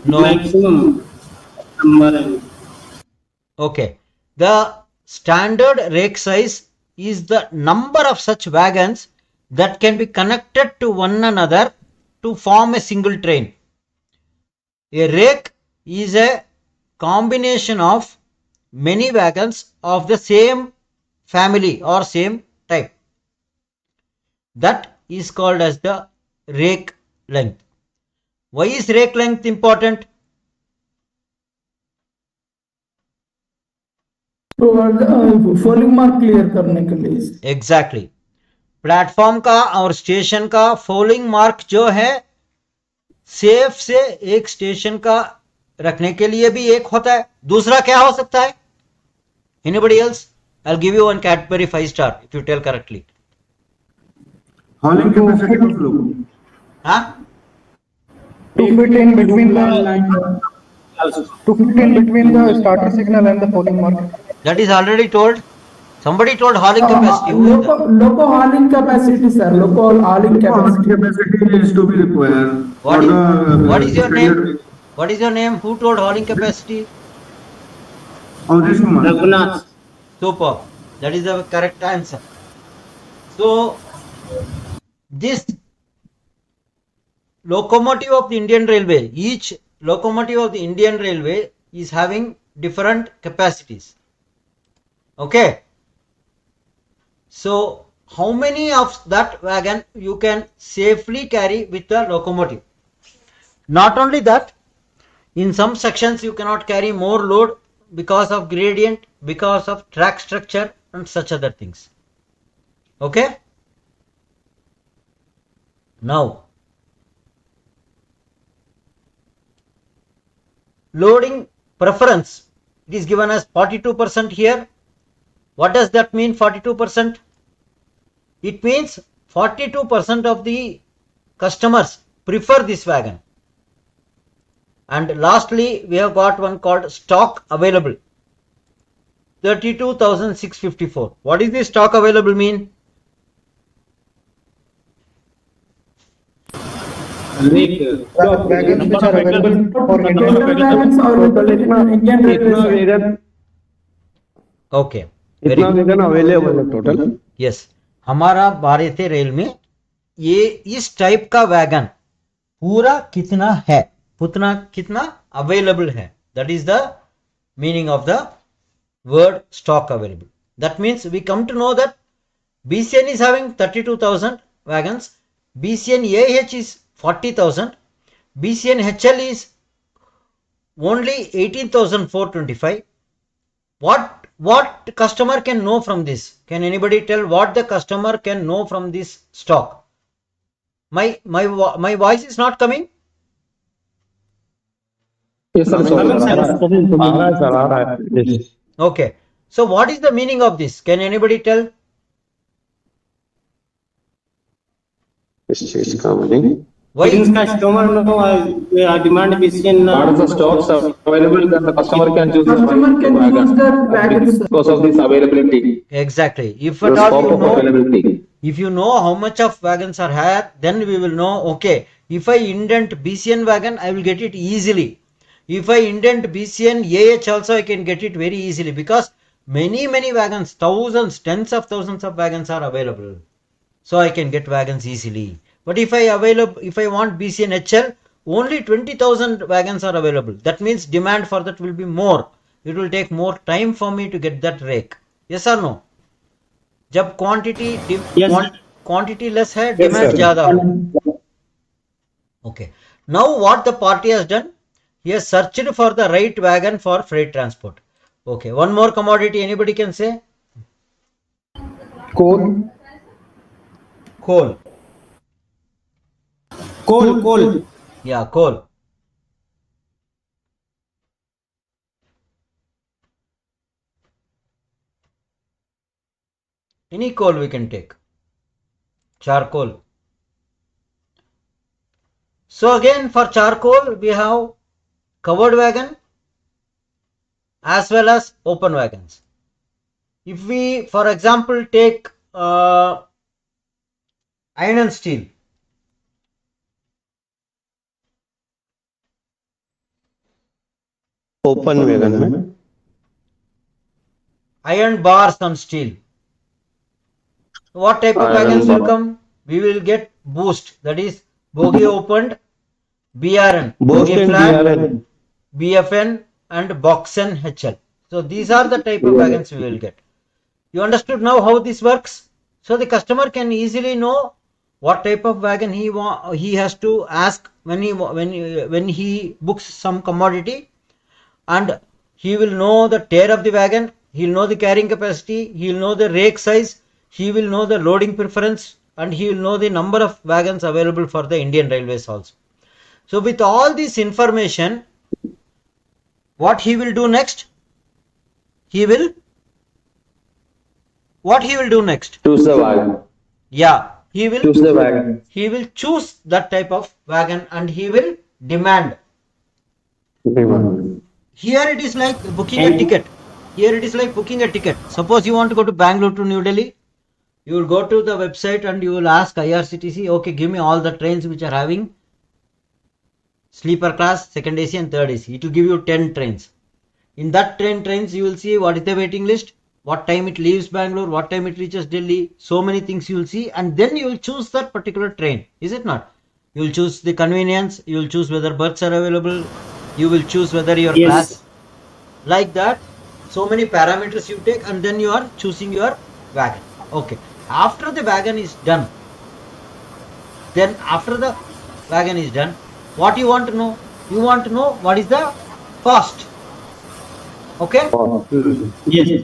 S1: No.
S9: Maximum number.
S1: Okay. The standard rake size is the number of such wagons that can be connected to one another to form a single train. A rake is a combination of many wagons of the same family or same type. That is called as the rake length. Why is rake length important?
S7: तो falling mark clear करने के लिए.
S1: Exactly. Platform का और station का falling mark जो है safe से एक स्टेशन का रखने के लिए भी एक होता है. दूसरा क्या हो सकता है? Anybody else? I'll give you one Cadbury 5-star if you tell correctly.
S2: Hauling capacity of load.
S1: Huh?
S2: To fit in between the starter signal and the hauling mark.
S1: That is already told. Somebody told hauling capacity. Who is that?
S7: Loco hauling capacity, sir. Loco hauling capacity.
S2: Capacity is to be required.
S1: What is your name? What is your name? Who told hauling capacity?
S6: Raghunath.
S1: Superb. That is the correct answer. So, this locomotive of the Indian Railway, each locomotive of the Indian Railway is having different capacities. Okay. So, how many of that wagon you can safely carry with the locomotive? Not only that, in some sections you cannot carry more load because of gradient, because of track structure and such other things. Okay. Now, loading preference, it is given as 42% here. What does that mean, 42%? It means 42% of the customers prefer this wagon. And lastly, we have got one called stock available, 32,654. What is the stock available mean?
S2: wagons which are available for
S7: Total wagons available in Indian Railways.
S1: Okay, very
S6: इतना
S1: good.
S6: Vegan available है total.
S1: Yes, हमारा भारतीय rail में ये इस type का wagon पूरा कितना है, कितना अवेलेबल है. That is the meaning of the word stock available. That means we come to know that BCN is having 32,000 wagons, BCN AH is 40,000, BCN HL is only 18,425. What customer can know from this? Can anybody tell what the customer can know from this stock? My voice is not coming.
S2: Yes, sir.
S1: Okay. So what is the meaning of this? Can anybody tell?
S6: इस चीज का meaning.
S1: Why?
S6: Customer demand BCN.
S8: What is the stocks available that the customer can choose
S7: Customer can use the wagons.
S8: because of this availability?
S1: Exactly. If
S8: The
S1: at all
S8: scope
S1: you
S8: of
S1: know,
S8: availability.
S1: if you know how much of wagons are here, then we will know, okay, if I indent BCN wagon, I will get it easily. If I indent BCN AH also, I can get it very easily, because many wagons, thousands, tens of thousands of wagons are available. So I can get wagons easily. But if I want BCN HL, only 20,000 wagons are available. That means demand for that will be more. It will take more time for me to get that rake. Yes or no? जब quantity less है, demand ज़्यादा हो. Okay. Now what the party has done? He has searched for the right wagon for freight transport. Okay. One more commodity. Anybody can say?
S2: coal.
S1: Coal.
S9: Coal.
S1: Yeah, coal. Any coal we can take. Charcoal. So again, for charcoal we have covered wagon as well as open wagons. If we, for example, take iron and steel,
S6: Open wagon में.
S1: iron bars on steel, what type of
S6: Iron
S1: wagons will
S6: bar.
S1: come? We will get boost, that is bogie opened, BRN,
S6: Boost
S1: bogie
S6: and
S1: flat,
S6: BRN.
S1: BFN and boxen HL. So these are the type of wagons we will get. You understood now how this works? So the customer can easily know what type of wagon he has to ask when he books some commodity, and he will know the tear of the wagon, he will know the carrying capacity, he will know the rake size, he will know the loading preference, and he will know the number of wagons available for the Indian Railways also. So with all this information, what he will do next? What he will do next?
S6: Choose the wagon.
S1: Yeah, he will
S6: Choose the wagon.
S1: he will choose that type of wagon and he will demand. Here it is like booking a ticket. Here it is like booking a ticket. Suppose you want to go to Bangalore to New Delhi, you will go to the website and you will ask IRCTC, okay, give me all the trains which are having sleeper class, second AC and third AC. It will give you 10 trains. In that trains you will see what is the waiting list, what time it leaves Bangalore, what time it reaches Delhi, so many things you will see, and then you will choose that particular train, is it not? You will choose the convenience, you will choose whether berths are available, you will choose whether your class, like that, so many parameters you take, and then you are choosing your wagon. Okay, after the wagon is done, then after the wagon is done, what you want to know? You want to know what is the cost. Okay,
S9: Yes.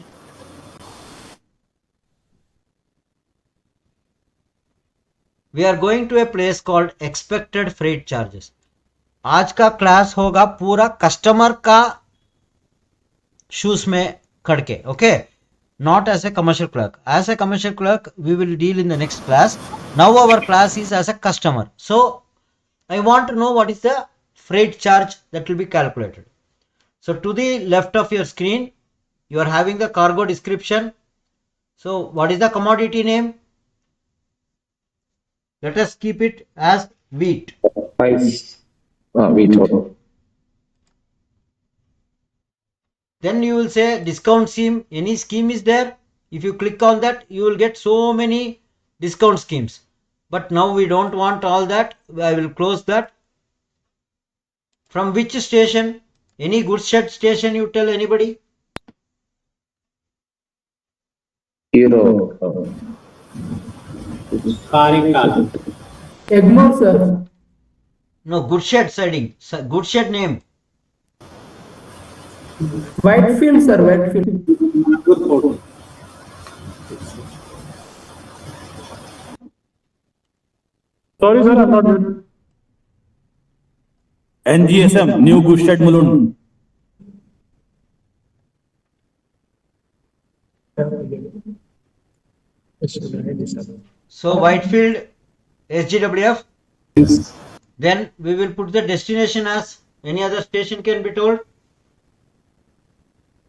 S1: we are going to a place called expected freight charges. आज का class होगा पूरा customer का shoes में खड़के. Okay, not as a commercial clerk. As a commercial clerk, we will deal in the next class. Now our class is as a customer. So I want to know what is the freight charge that will be calculated. So to the left of your screen, you are having the cargo description. So what is the commodity name? Let us keep it as wheat.
S8: Wheat.
S1: Then you will say discount scheme. Any scheme is there? If you click on that, you will get so many discount schemes. But now we don't want all that. I will close that. From which station? Any goods shed station you tell anybody?
S8: Euro.
S7: Egmont, sir.
S1: No, goods shed siding. Goods shed name.
S7: Whitefield, sir. Whitefield.
S3: Sorry, sir, I'm not good.
S9: NGSM, New Goodshed Mulund.
S1: So Whitefield SGWF. Then we will put the destination as any other station can be told.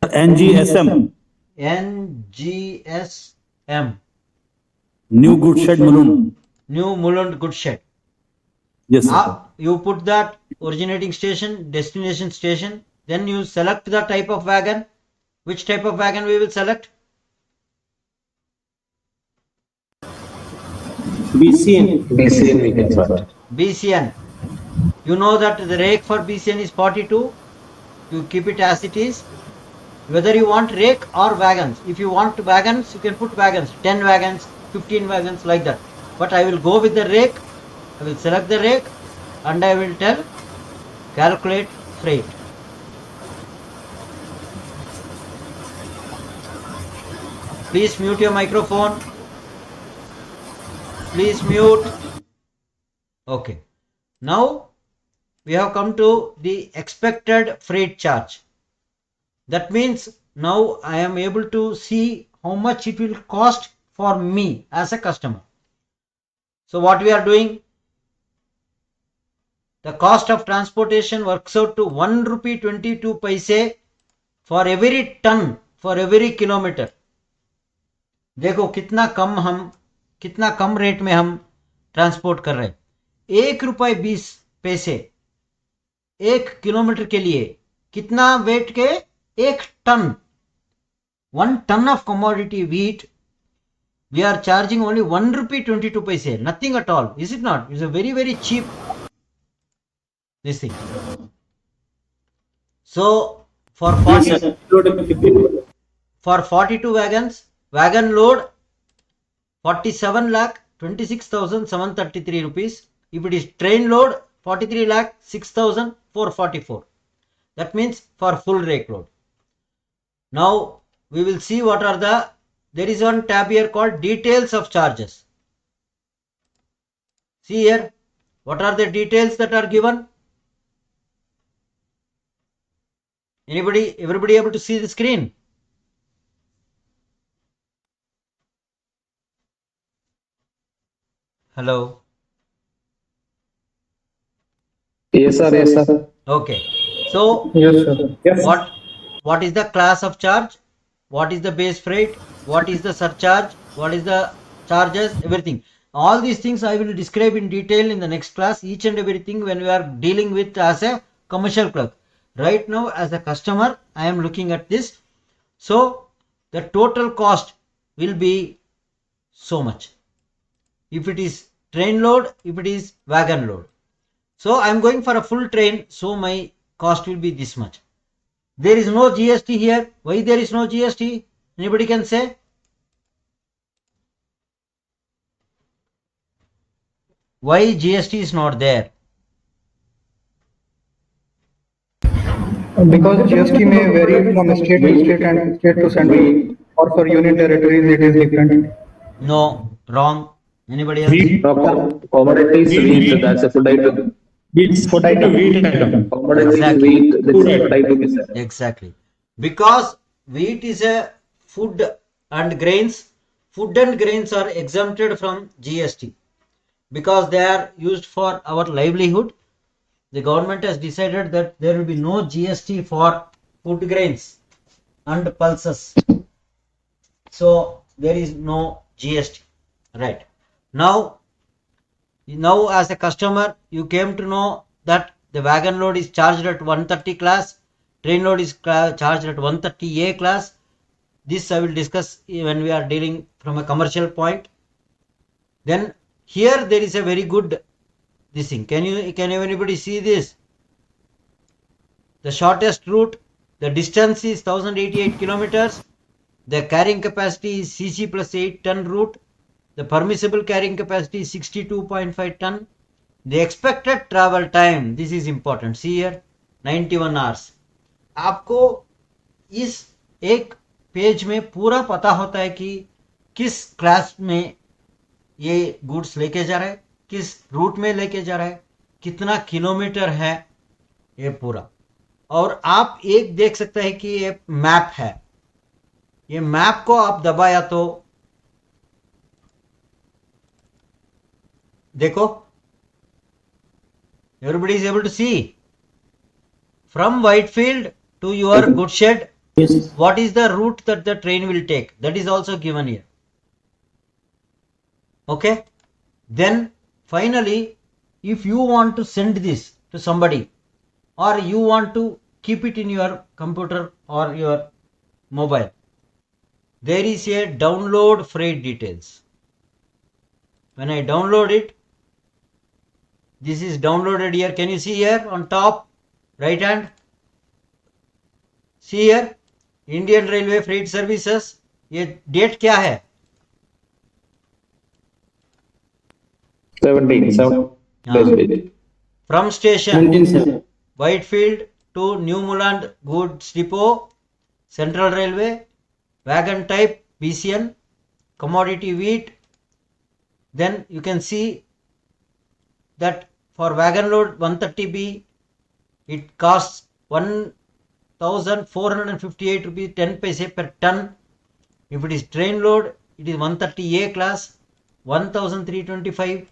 S9: NGSM,
S1: NGSM.
S9: New Goodshed Mulund.
S1: New Mulund Goods Shed.
S9: Yes, sir.
S1: You put that originating station, destination station. Then you select the type of wagon. Which type of wagon we will select?
S8: BCN we can start.
S1: BCN. You know that the rake for BCN is 42. You keep it as it is. Whether you want rake or wagons. If you want wagons, you can put wagons. 10 wagons, 15 wagons, like that. But I will go with the rake. I will select the rake and I will tell calculate freight. Please mute your microphone. Please mute. Okay. Now we have come to the expected freight charge. That means now I am able to see how much it will cost for me as a customer. So what we are doing? The cost of transportation works out to 1 rupee 22 paise for every ton, for every kilometer. देखो कितना कम rate में हम transport कर रहे हैं. 1.20 रुपए 1 kilometre के लिए कितना वेट के? 1 ton. 1 ton of commodity wheat, we are charging only 1 rupee 22 paise. Nothing at all, is it not? It's a very, very cheap this thing. So for 42 wagons, wagon load 47,26,733 rupees. If it is train load, 43,06,444. That means for full rake load. Now we will see what are there is one tab here called details of charges. See here, what are the details that are given? Everybody able to see the screen? Hello.
S8: Yes, sir.
S1: Okay. So
S7: Yes, sir.
S1: what is the class of charge? What is the base freight? What is the surcharge? What is the charges? Everything. All these things I will describe in detail in the next class, each and everything when we are dealing with as a commercial clerk. Right now as a customer I am looking at this. So the total cost will be so much. If it is train load, if it is wagon load. So I am going for a full train, so my cost will be this much. There is no GST here. Why there is no GST? Anybody can say? Why GST is not there?
S2: Because GST may vary from state to state and state to central, or for union territories it is different.
S1: No, wrong. Anybody else?
S3: Wheat,
S8: No, commodities, wheat, that's a food item.
S3: it's
S8: Food
S3: the
S8: item.
S3: wheat item.
S8: Commodities,
S1: Exactly.
S8: wheat, that's
S3: Food
S8: a
S3: item.
S8: food item is
S1: Exactly. Because wheat is a food and grains. Food and grains are exempted from GST because they are used for our livelihood. The government has decided that there will be no GST for food grains and pulses. So there is no GST. Right. Now as a customer you came to know that the wagon load is charged at 130 class, train load is charged at 130A class. This I will discuss when we are dealing from a commercial point. Then here there is a very good this thing. Can anybody see this? The shortest route, the distance is 1088 kilometers. The carrying capacity is cc plus 8 ton route. The permissible carrying capacity is 62.5 ton. The expected travel time, this is important. See here, 91 hours. आपको इस एक page में पूरा पता होता है कि किस क्लास में ये गुड्स लेके जा रहा है, किस रूट में लेके जा रहा है, कितना किलोमीटर है, ये पूरा. और आप एक देख सकते हैं कि ये मैप है. ये मैप को आप दबाया तो देखो, everybody is able to see from Whitefield to your goods shed.
S9: Yes.
S1: What is the route that the train will take? That is also given here. Okay. Then finally, if you want to send this to somebody or you want to keep it in your computer or your mobile, there is a download freight details. When I download it, this is downloaded here. Can you see here on top right hand? See here, Indian Railway Freight Services. ये date क्या है?
S8: 17.
S1: From station Whitefield to New Mulland Goods Depot, Central Railway, wagon type BCN, commodity wheat. Then you can see that for wagon load 130B, it costs 1,458 rupees 10 paise per ton. If it is train load, it is 130A class, 1,325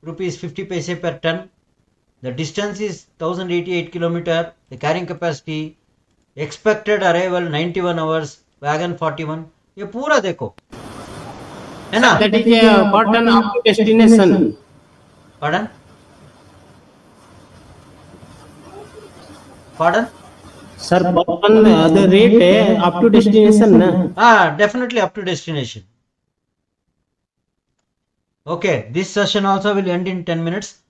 S1: rupees 50 paise per ton. The distance is 1088 kilometer. The carrying capacity, expected arrival 91 hours, wagon 41. ये पूरा देखो, है ना?
S10: That is a button up to destination.
S1: Pardon? Pardon?
S10: Sir, button the rate up to destination. Na?
S1: Definitely up to destination. Okay, this session also will end in 10 minutes.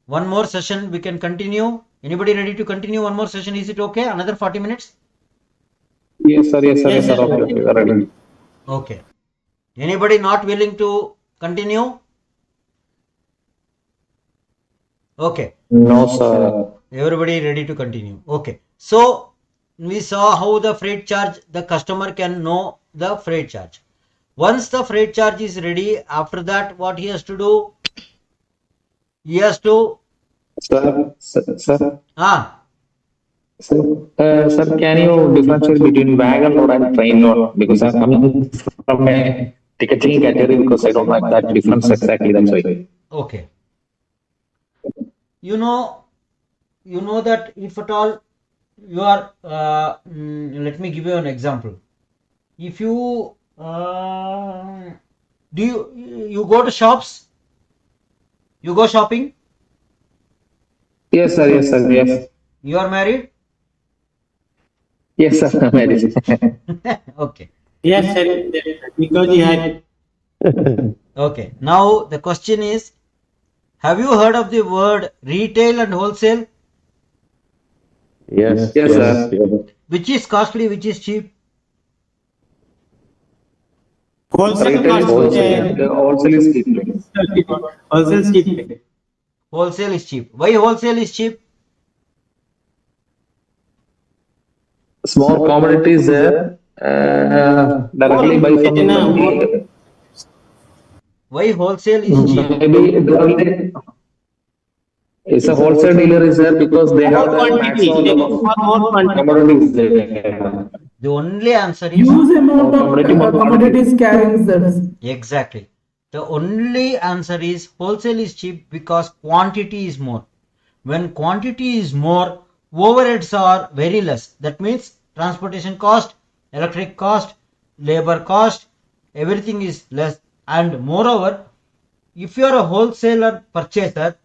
S1: One more session we can continue. Anybody ready to continue one more session? Is it okay? Another 40 minutes?
S8: Yes, sir. Okay, we are ready.
S1: Okay. Anybody not willing to continue? Okay.
S8: No, sir.
S1: Everybody ready to continue. Okay. So we saw how the freight charge, the customer can know the freight charge. Once the freight charge is ready, after that what he has to do? He has to
S8: Sir.
S1: sir,
S8: Sir, can you differentiate between wagon load and train load? Because I'm coming from a ticketing category because I don't like that difference exactly. That's why.
S1: okay. You know that if at all you are, let me give you an example. If you Do you go to shops? You go shopping?
S8: Yes, sir. Yes, sir. Yes.
S1: You are married?
S8: Yes, sir. I'm married.
S1: Okay.
S10: Yes, sir. Because he had
S1: Okay. Now the question is, have you heard of the word retail and wholesale?
S6: Yes,
S8: Yes,
S6: yes,
S8: sir.
S6: yes.
S1: Which is costly, which is cheap?
S10: wholesale
S8: Retail is
S10: cost,
S8: wholesale. The wholesale is cheap.
S10: wholesale cheap.
S1: Wholesale is cheap. Why wholesale is cheap?
S8: Small commodities there. Directly buy from the
S1: Why wholesale is cheap?
S8: maybe directly. It's a wholesale dealer is there because they
S10: More
S8: have the
S10: quantity.
S8: maximum
S10: They
S8: number
S10: go
S8: of
S10: for more quantity.
S8: commodities there.
S1: The only answer is
S7: Huge amount
S8: More
S7: of
S8: commodity, more quantity.
S7: commodities carrying that.
S1: exactly. The only answer is wholesale is cheap because quantity is more. When quantity is more, overheads are very less. That means transportation cost, electric cost, labor cost, everything is less. And moreover, if you are a wholesaler purchaser,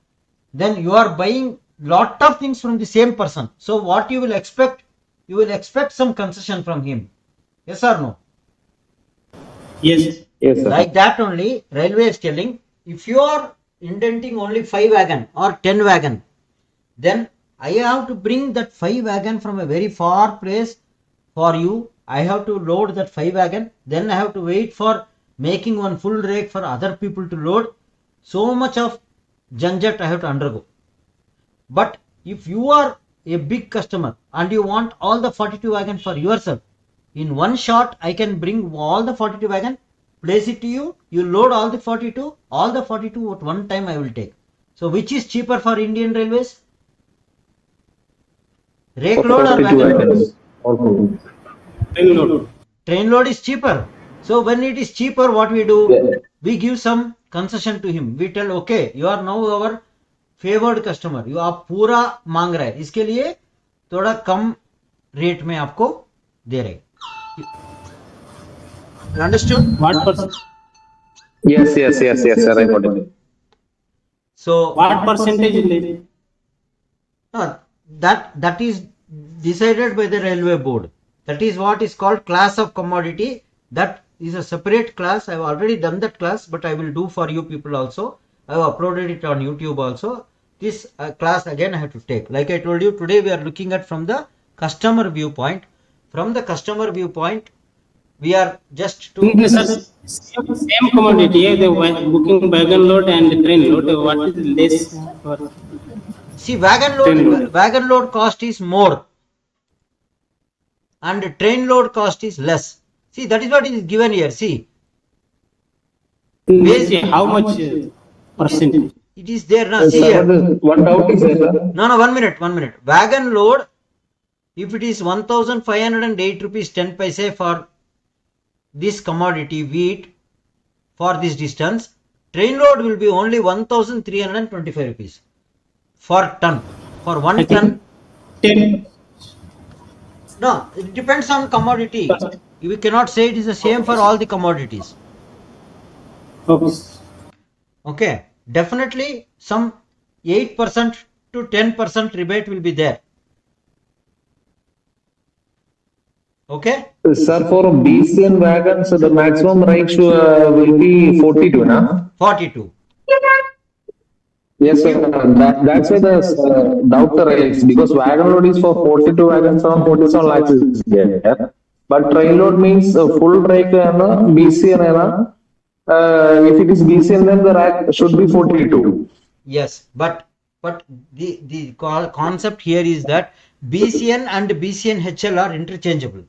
S1: then you are buying lot of things from the same person. So what you will expect? You will expect some concession from him. Yes or no?
S10: Yes.
S8: Yes, sir.
S1: Like that only, railway is telling, if you are indenting only 5 wagon or 10 wagon, then I have to bring that 5 wagon from a very far place for you. I have to load that 5 wagon. Then I have to wait for making one full rake for other people to load. So much of janjat I have to undergo. But if you are a big customer and you want all the 42 wagon for yourself, in one shot I can bring all the 42 wagon, place it to you, you load all the 42, all the 42 at one time I will take. So which is cheaper for Indian Railways? Rake load or
S8: 42
S1: wagon load?
S8: items. Okay.
S10: Train load.
S1: Train load is cheaper. So when it is cheaper, what we do? We give some concession to him. We tell, okay, you are now our favoured customer, you आप पूरा मांग रहे हैं, इसके लिए थोड़ा कम rate में आपको दे रहे. You understood?
S10: What percent?
S8: Yes, yes, yes, yes, sir. I got it.
S1: So
S10: What percentage?
S1: that is decided by the railway board. That is what is called class of commodity. That is a separate class. I have already done that class, but I will do for you people also. I have uploaded it on YouTube also. This class again I have to take. Like I told you, today we are looking at from the customer viewpoint. From the customer viewpoint, we are just to
S10: Same commodity, the booking wagon load and train load. What is less?
S1: see wagon load cost is more and train load cost is less. See, that is what is given here. See,
S10: How much percent?
S1: it is there now. See
S8: Sir,
S1: here.
S8: one doubt is there, sir.
S1: No, 1 minute. Wagon load, if it is 1508 rupees 10 paise for this commodity wheat for this distance, train load will be only 1325 rupees for ton. For 1 ton.
S10: 10.
S1: No, it depends on commodity. We cannot say it is the same for all the commodities. Okay, definitely some 8% to 10% rebate will be there. Okay?
S8: Sir, for BCN wagons, the maximum rate will be 42, na?
S1: 42.
S8: Yes, sir. That's why the doubt arises because wagon load is for 42 wagons around 47 lakhs is there. But train load means full rake and BCN. If it is BCN, then the rack should be 42.
S1: Yes, but the concept here is that BCN and BCNHL are interchangeable.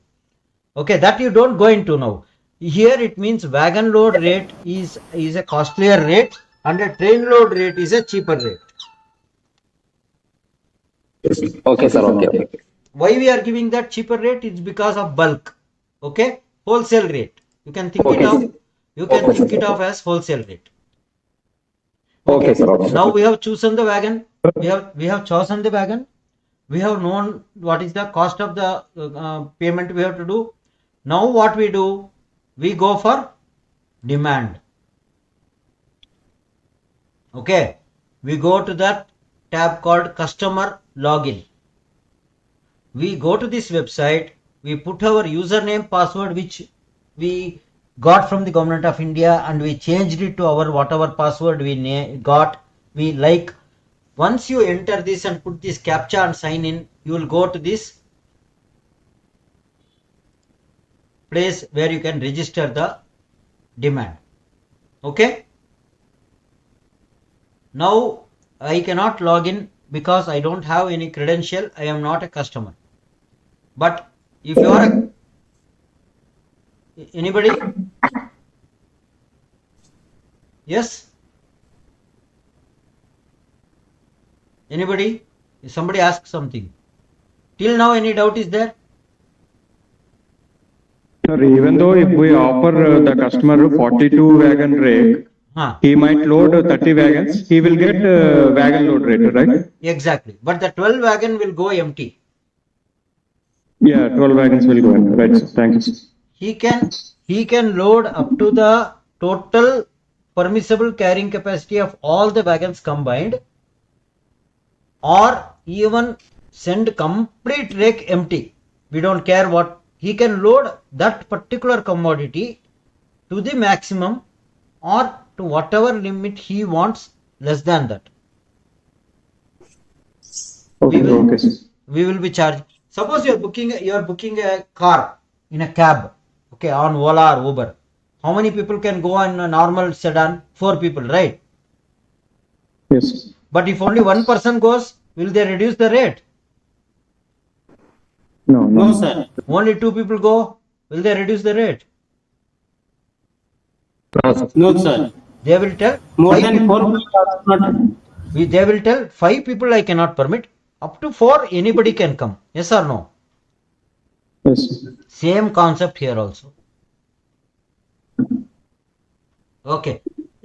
S1: Okay, that you don't go into now. Here it means wagon load rate is a costlier rate and a train load rate is a cheaper rate.
S8: Okay, sir. Okay.
S1: Why we are giving that cheaper rate? It's because of bulk. Okay, wholesale rate. You can think it of. You can think it of as wholesale rate.
S8: Okay, sir. Okay.
S1: Now we have chosen the wagon. We have chosen the wagon. We have known what is the cost of the payment we have to do. Now what we do? We go for demand. Okay, we go to that tab called customer login. We go to this website, we put our username password which we got from the government of India, and we changed it to our whatever password we got. We like, once you enter this and put this captcha and sign in, you will go to this place where you can register the demand. Okay, now I cannot log in because I don't have any credential. I am not a customer. But if you are anybody, yes, anybody, somebody ask something. Till now, any doubt is there?
S3: Sir, even though if we offer the customer 42 wagon rake, he might load 30 wagons, he will get wagon load rate, right?
S1: Exactly. But the 12 wagon will go empty.
S3: Yeah, 12 wagons will go in. Right, sir. Thank you, sir.
S1: He can load up to the total permissible carrying capacity of all the wagons combined, or even send complete rake empty. We don't care what. He can load that particular commodity to the maximum or to whatever limit he wants, less than that.
S3: Okay, okay, sir.
S1: We will be charged. Suppose you are booking a car in a cab, okay, on Ola or Uber. How many people can go on a normal sedan? 4 people, right?
S3: Yes.
S1: But if only one person goes, will they reduce the rate?
S3: No,
S10: No, sir.
S1: Only 2 people go, will they reduce the rate?
S10: No, sir.
S1: They will tell
S10: More
S1: 5
S10: than
S1: people.
S10: 4 people are not.
S1: They will tell 5 people I cannot permit. Up to 4 anybody can come. Yes or no?
S3: Yes.
S1: Same concept here also. Okay,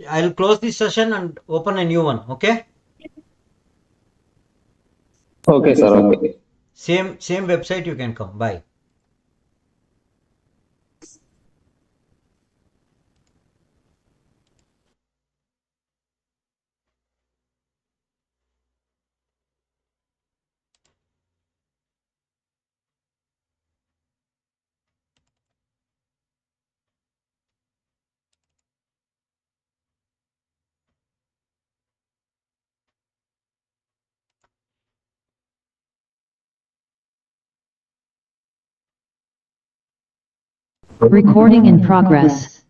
S1: I'll close this session and open a new one. Okay,
S8: Okay, sir. Okay.
S1: same website you can come. Bye.
S4: Recording in progress.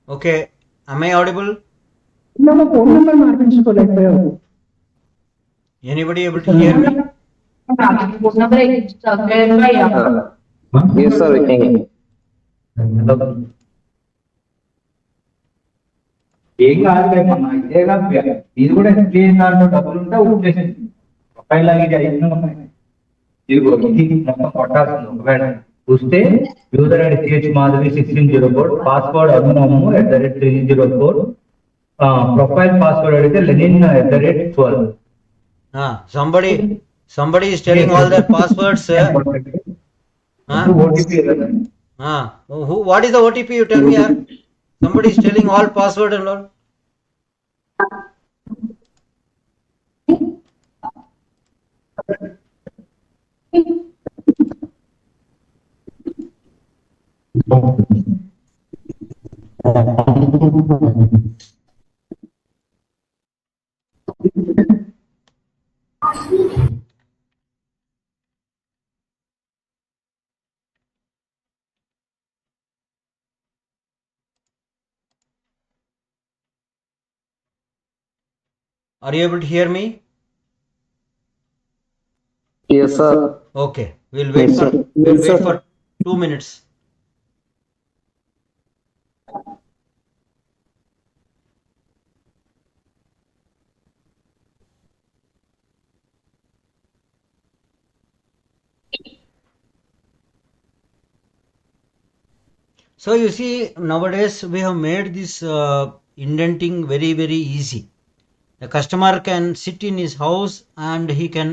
S1: Okay, am I audible? Anybody able to hear me?
S8: Yes, sir. We can.
S2: ఏం కాదులేమన్నా ఇదేగా ఇది కూడా clear దాంట్లో డబ్బులు ఉంటే వచ్చేసింది ఒకవేళ ఇది అయిన ఇదిగో ఇది మొత్తం కొట్టాల్సింది ఒకవేళ చూస్తే user ID CH Madhavi 1604 password Arunammu @304 profile password అడిగితే Lenin @12.
S1: Somebody is telling all their passwords. What is the OTP? You tell me, yaar. Somebody is telling all password and all. Are you able to hear me?
S8: Yes, sir.
S1: Okay, we'll wait for 2 minutes. So you see, nowadays we have made this indenting very easy. The customer can sit in his house and he can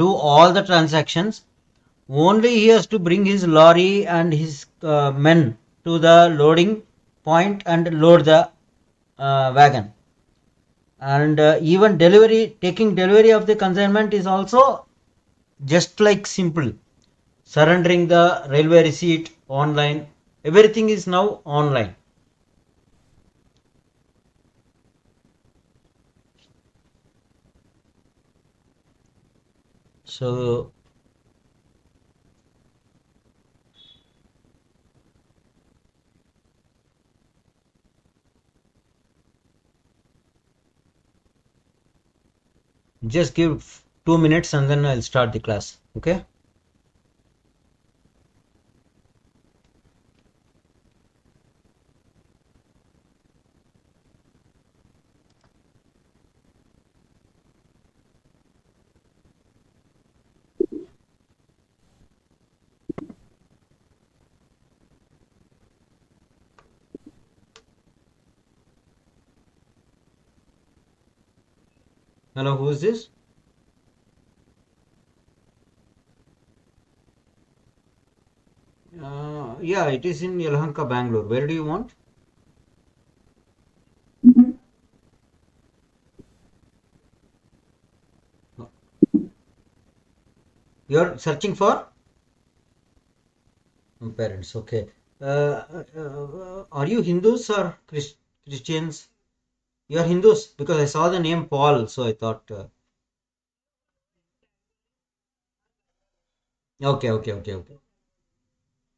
S1: do all the transactions. Only he has to bring his lorry and his men to the loading point and load the wagon. And even taking delivery of the consignment is also just like simple. Surrendering the railway receipt online, everything is now online. So just give 2 minutes and then I'll start the class. Okay. Hello, who is this? Yeah, it is in Yelahanka, Bangalore. Where do you want? You're searching for parents. Okay. Are you Hindus or Christians? You are Hindus because I saw the name Paul, so I thought. Okay, okay, okay, okay.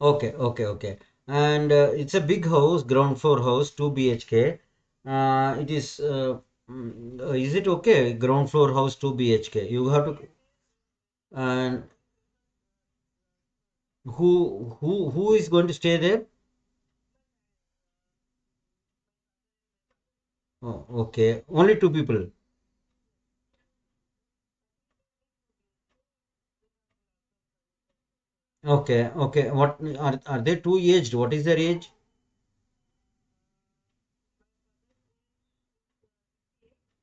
S1: Okay, okay, okay. And it's a big house, ground floor house, 2 BHK. It is it okay? Ground floor house, 2 BHK. You have to, and who is going to stay there? Oh, okay. Only 2 people. Okay, okay. What are they too aged? What is their age?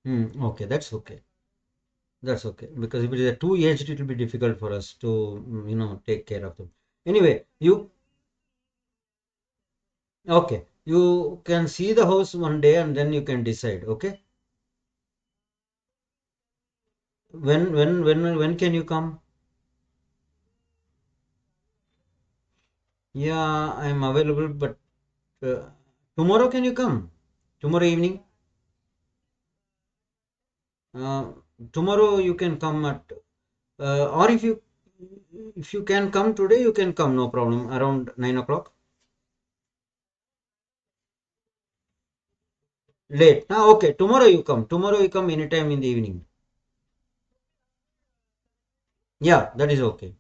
S1: Okay, that's okay. That's okay. Because if it is a too aged, it will be difficult for us to, take care of them. Anyway, okay. You can see the house one day and then you can decide. Okay. When can you come? Yeah, I'm available, but tomorrow can you come? Tomorrow evening? Uh, Tomorrow you can come at, or if you can come today, you can come, no problem, around 9 o'clock. Late. Okay. Tomorrow you come. Tomorrow you come anytime in the evening. Yeah, that is okay.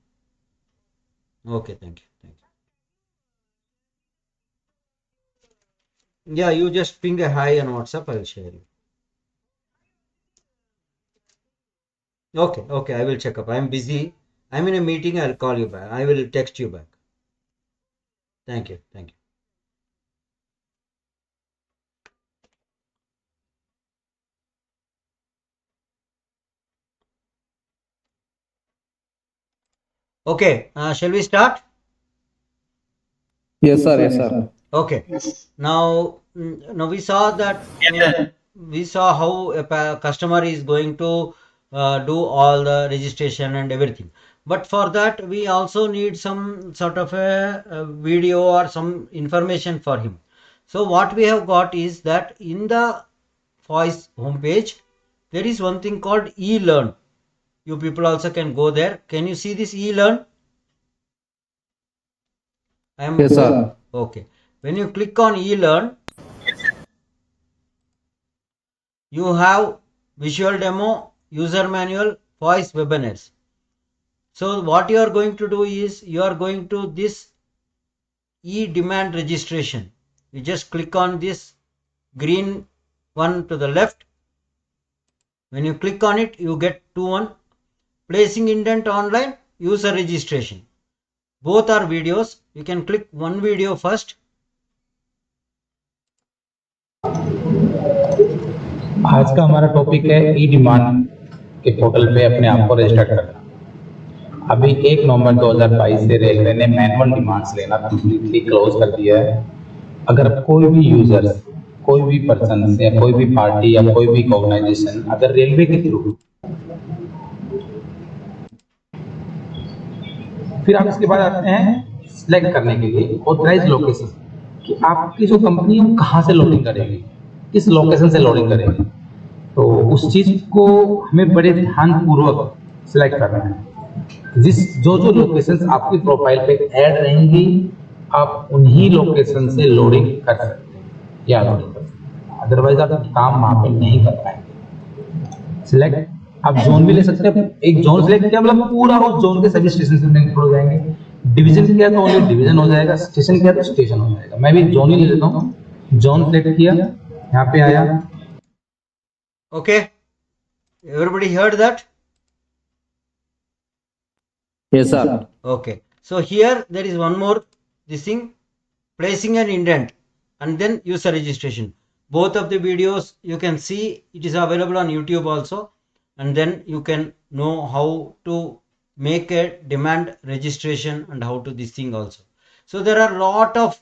S1: Okay, thank you. Thank you. Yeah, you just ping a hi on WhatsApp. I'll share you. Okay, okay. I will check up. I'm busy. I'm in a meeting. I'll call you back. I will text you back. Thank you. Thank you. Okay. Shall we start?
S6: Yes, sir. Yes, sir.
S1: Okay. Now we saw that we saw how a customer is going to do all the registration and everything. But for that, we also need some sort of a video or some information for him. So what we have got is that in the voice homepage, there is one thing called e-learn. You people also can go there. Can you see this e-learn?
S6: Yes, sir.
S1: Okay. When you click on e-learn, you have visual demo, user manual, voice webinars. So what you are going to do is you are going to this e-demand registration. You just click on this green one to the left. When you click on it, you get one. Placing indent online, user registration. Both are videos. You can click one video first.
S2: आज का हमारा topic है ई demand के portal पे अपने आप को register करना। अभी 1 नवंबर 2022 से रेलवे ने मैनुअल डिमांड्स लेना कंप्लीटली क्लोज कर दिया है।
S8: अगर कोई भी यूजर, कोई भी पर्सन या कोई भी पार्टी या कोई भी ऑर्गेनाइजेशन अगर रेलवे के थ्रू, फिर आप इसके बाद आते हैं सिलेक्ट करने के लिए ऑथराइज लोकेशन, कि आपकी जो कंपनी है वो कहाँ से लोडिंग करेगी, किस लोकेशन से लोडिंग करेगी। तो उस चीज को हमें बड़े ध्यान पूर्वक सिलेक्ट करना है। जो जो लोकेशन आपकी प्रोफाइल पे ऐड रहेंगी, आप उन्हीं लोकेशन से लोडिंग कर सकते हैं या लोडिंग कर सकते हैं, अदरवाइज आप काम वहां पे नहीं कर पाएंगे। सिलेक्ट आप जोन भी ले सकते हैं, एक जोन सिलेक्ट किया मतलब पूरा उस जोन के सभी स्टेशन में इंक्लूड हो जाएंगे। डिवीजन किया तो ओनली डिवीजन हो जाएगा, स्टेशन किया तो स्टेशन हो जाएगा। मैं भी जोन ही ले लेता हूँ, जोन सिलेक्ट किया, यहाँ पे आया।
S1: Okay, everybody heard that?
S6: Yes, sir.
S1: Okay, so here there is one more this thing, placing an indent and then user registration. Both of the videos you can see, it is available on YouTube also, and then you can know how to make a demand registration and how to this thing also. So there are lot of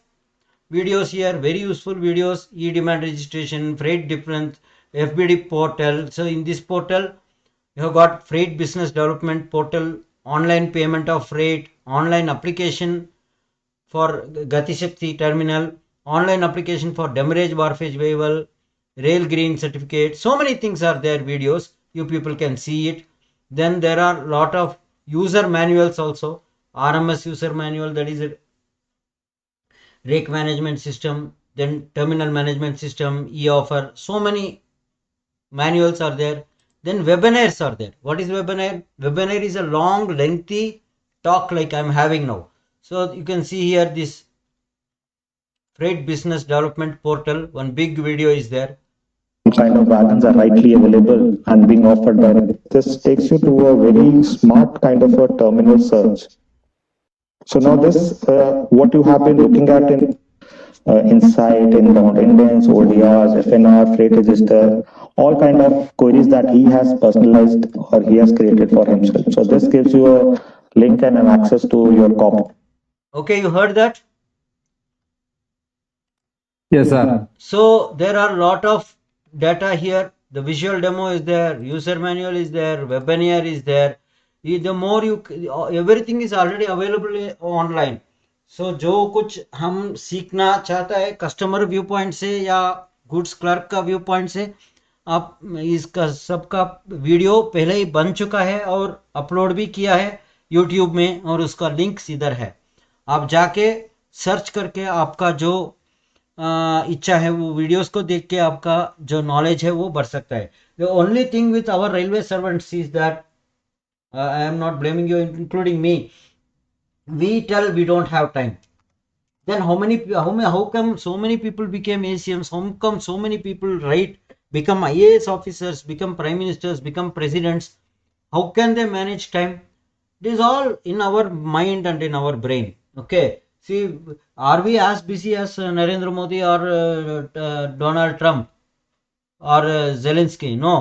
S1: videos here, very useful videos, e-demand registration, freight difference, FBD portal. So in this portal you have got freight business development portal, online payment of freight, online application for Gati Shakti terminal, online application for demurrage wharfage waiver, rail green certificate. So many things are there, videos, you people can see it. Then there are lot of user manuals also, RMS user manual, that is a rake management system, then terminal management system, e-offer. So many manuals are there. Then webinars are there. What is webinar? Webinar is a long, lengthy talk like I'm having now. So you can see here this freight business development portal. One big video is there.
S11: Kind of wagons are rightly available and being offered by this takes you to a very smart kind of a terminal search. So now this, what you have been looking at in insight, inbound indents, ODRs, FNR, freight register, all kind of queries that he has personalized or he has created for himself. So this gives you a link and an access to your copy.
S1: Okay, you heard that?
S6: Yes, sir.
S1: So there are a lot of data here. The visual demo is there, user manual is there, webinar is there. The more you, everything is already available online. So जो कुछ हम सीखना चाहता है customer view point से या goods clerk का view point से, आप इसका सबका वीडियो पहले ही बन चुका है और अपलोड भी किया है यूट्यूब में, और उसका लिंक इधर है। आप जाके सर्च करके आपका जो इच्छा है वो वीडियोस को देख के आपका जो नॉलेज है वो बढ़ सकता है। The only thing with our railway servants is that I am not blaming you including me, we tell we don't have time. Then how come so many people became ACMs, how come so many people become IAS officers, become prime ministers, become presidents? How can they manage time? It is all in our mind and in our brain. Okay, see, are we as busy as Narendra Modi or Donald Trump or Zelensky? No,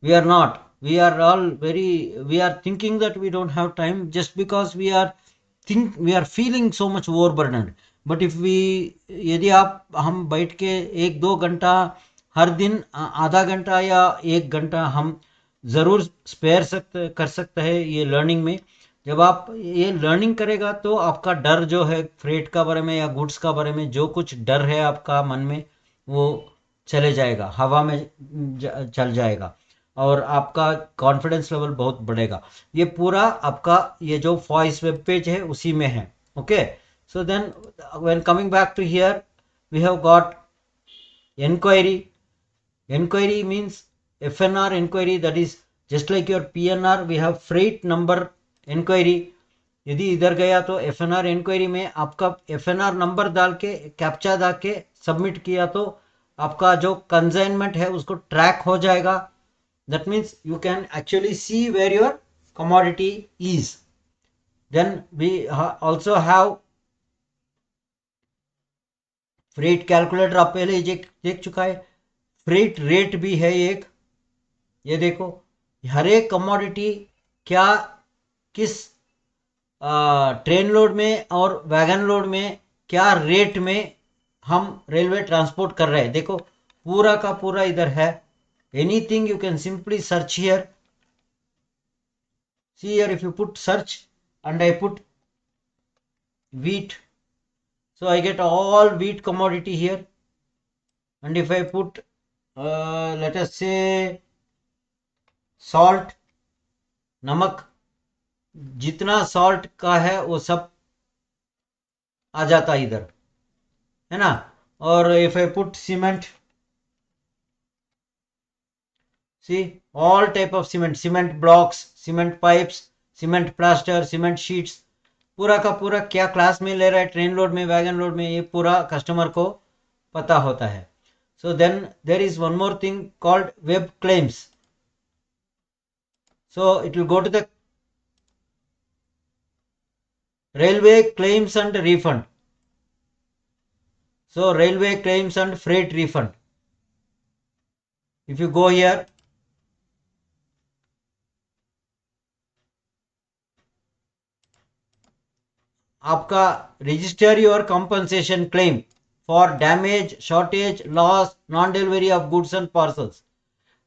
S1: we are not. We are all we are thinking that we don't have time just because we are feeling so much overburdened. But if we, यदि हम बैठ के 1-2 घंटा हर दिन, आधा घंटा या 1 घंटा हम ज़रूर स्पेयर कर सकते हैं ये लर्निंग में। जब आप ये लर्निंग करेगा तो आपका डर जो है फ्रेट का बारे में या गुड्स का बारे में, जो कुछ डर है आपका मन में वो चले जाएगा, हवा में चल जाएगा, और आपका कॉन्फिडेंस लेवल बहुत बढ़ेगा। ये पूरा आपका ये जो वॉइस वेब पेज है उसी में है। Okay, so then when coming back to here we have got enquiry. Enquiry means FNR enquiry, that is just like your PNR we have freight number enquiry. यदि इधर गया तो FNR enquiry में आपका FNR नंबर डाल के captcha डाल के सबमिट किया तो आपका जो कंसाइनमेंट है उसको ट्रैक हो जाएगा। That means you can actually see where your commodity is. Then we also have freight calculator, आप पहले देख चुका है। फ्रेट रेट भी है एक, ये देखो हर एक कमोडिटी क्या किस ट्रेन लोड में और वैगन लोड में क्या रेट में हम रेलवे ट्रांसपोर्ट कर रहे हैं, देखो पूरा का पूरा इधर है. Anything you can simply search here. See here, if you put search and I put wheat, so I get all wheat commodity here. And if I put let us say salt, नमक, जितना salt का है वो सब आ जाता इधर, है ना. और if I put cement, see all type of cement, cement blocks, cement pipes, cement plaster, cement sheets, पूरा का पूरा क्या क्लास में ले रहा है, ट्रेन लोड में, वैगन लोड में, ये पूरा कस्टमर को पता होता है. So then there is one more thing called web claims. So it will go to the railway claims and refund. So railway claims and freight refund. If you go here, आपका register your compensation claim for damage, shortage, loss, non-delivery of goods and parcels.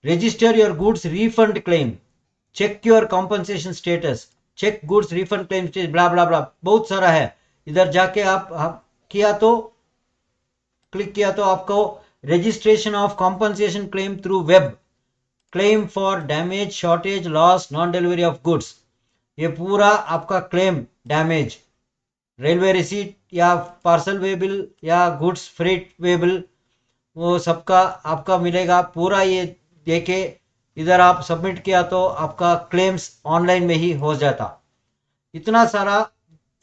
S1: Register your goods refund claim. Check your compensation status. Check goods refund claim status. blah blah blah. बहुत सारा है. इधर जाके आप किया तो click किया तो आपको registration of compensation claim through web, claim for damage, shortage, loss, non delivery of goods, ये पूरा आपका क्लेम, डैमेज, रेलवे रिसीट या पार्सल वे बिल या गुड्स फ्रेट वे बिल, वो सबका आपका मिलेगा पूरा. ये देके इधर आप सबमिट किया तो आपका क्लेम्स ऑनलाइन में ही हो जाता. इतना सारा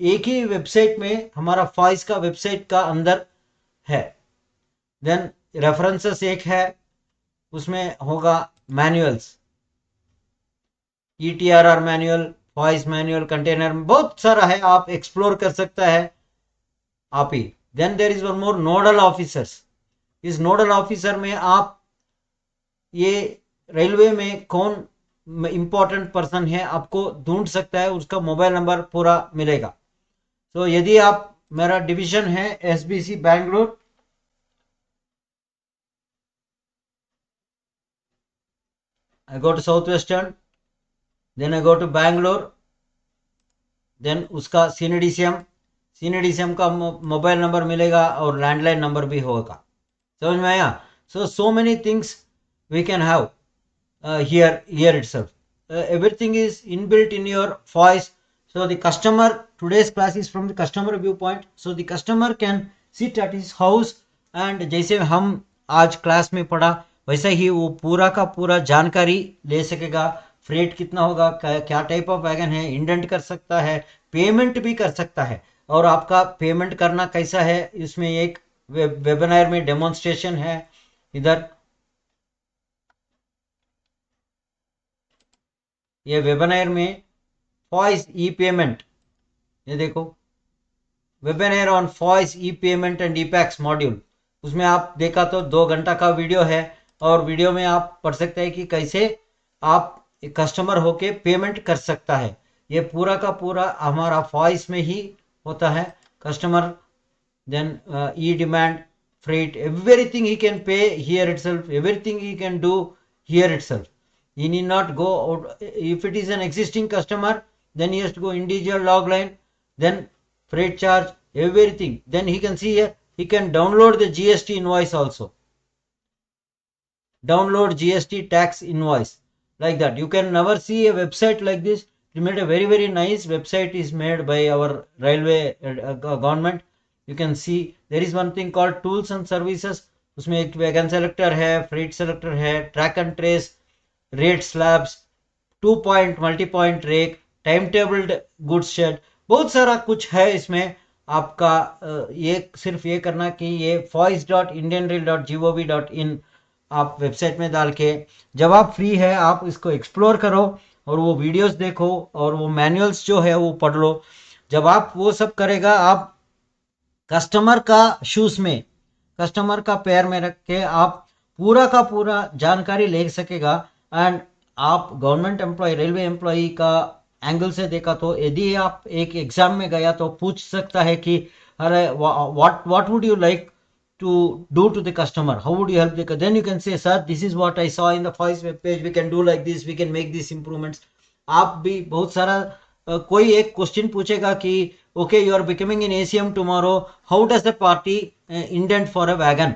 S1: एक ही वेबसाइट में, हमारा फॉइस का वेबसाइट का अंदर है. देन रेफरेंसेस एक है, उसमें होगा manuals, ETRR manual, voice manual, container, बहुत सारा है, आप एक्सप्लोर कर सकता है आप ही. Then there is one more nodal officers. इस नोडल ऑफिसर में आप ये रेलवे में कौन इंपॉर्टेंट पर्सन है आपको ढूंढ सकता है, उसका मोबाइल नंबर पूरा मिलेगा. तो यदि आप, मेरा डिवीजन है SBC Bangalore, I go to Southwestern, then I go to Bangalore, then उसका CNDCM का मोबाइल नंबर मिलेगा और लैंडलाइन नंबर भी होगा. समझ में आया? So many things we can have here itself. Everything is inbuilt in your voice. So the customer, today's class is from the customer viewpoint. So the customer can sit at his house and जैसे हम आज class में पढ़ा वैसा ही वो पूरा का पूरा जानकारी ले सकेगा. फ्रेट कितना होगा, क्या टाइप ऑफ वैगन है, इंडेंट कर सकता है, पेमेंट भी कर सकता है. और आपका पेमेंट करना कैसा है, इसमें एक वेबिनार में डेमोन्स्ट्रेशन है. इधर ये वेबिनार में वॉइस ई पेमेंट, ये देखो webinar on voice e-payment and ePACS module, उसमें आप देखा तो 2 घंटा का वीडियो है. और वीडियो में आप पढ़ सकते हैं कि कैसे आप कस्टमर होके पेमेंट कर सकता है. ये पूरा का पूरा हमारा वॉइस में ही होता है. Customer, then e demand, freight, everything he can pay here itself, everything he can do here itself. He need not go out. If it is an existing customer, then he has to go individual log line, then freight charge, everything. Then he can see here, he can download the GST invoice also. Download GST tax invoice, like that. You can never see a website like this. We made a very nice website is made by our railway government. You can see there is one thing called tools and services. उसमें एक wagon selector है, freight selector है, track and trace, rate slabs, 2 point multi point rake, time tabled goods shed, बहुत सारा कुछ है इसमें. आपका ये सिर्फ ये करना कि ये voice.indianrail.gov.in आप वेबसाइट में डाल के, जब आप फ्री है आप इसको एक्सप्लोर करो और वो वीडियोस देखो और वो मैनुअल्स जो है वो पढ़ लो. जब आप वो सब करेगा, आप कस्टमर का शूज में, कस्टमर का पैर में रख के आप पूरा का पूरा जानकारी ले सकेगा. एंड आप गवर्नमेंट एम्प्लॉय, रेलवे एम्प्लॉय का एंगल से देखा तो यदि आप एक एग्जाम में गया तो पूछ सकता है कि अरे what would you like to do to the customer? How would you help the then you can say, sir, this is what I saw in the voice web page, we can do like this, we can make these improvements. आप भी बहुत सारा कोई एक question पूछेगा कि okay you are becoming in ACM tomorrow, how does the party indent for a wagon?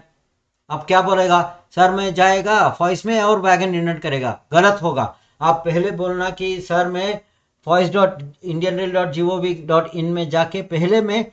S1: आप क्या बोलेगा? सर मैं जाएगा फॉइस में और वैगन इंडेंट करेगा, गलत होगा। आप पहले बोलना कि सर मैं voice.indianrail.gov.in में जाके पहले मैं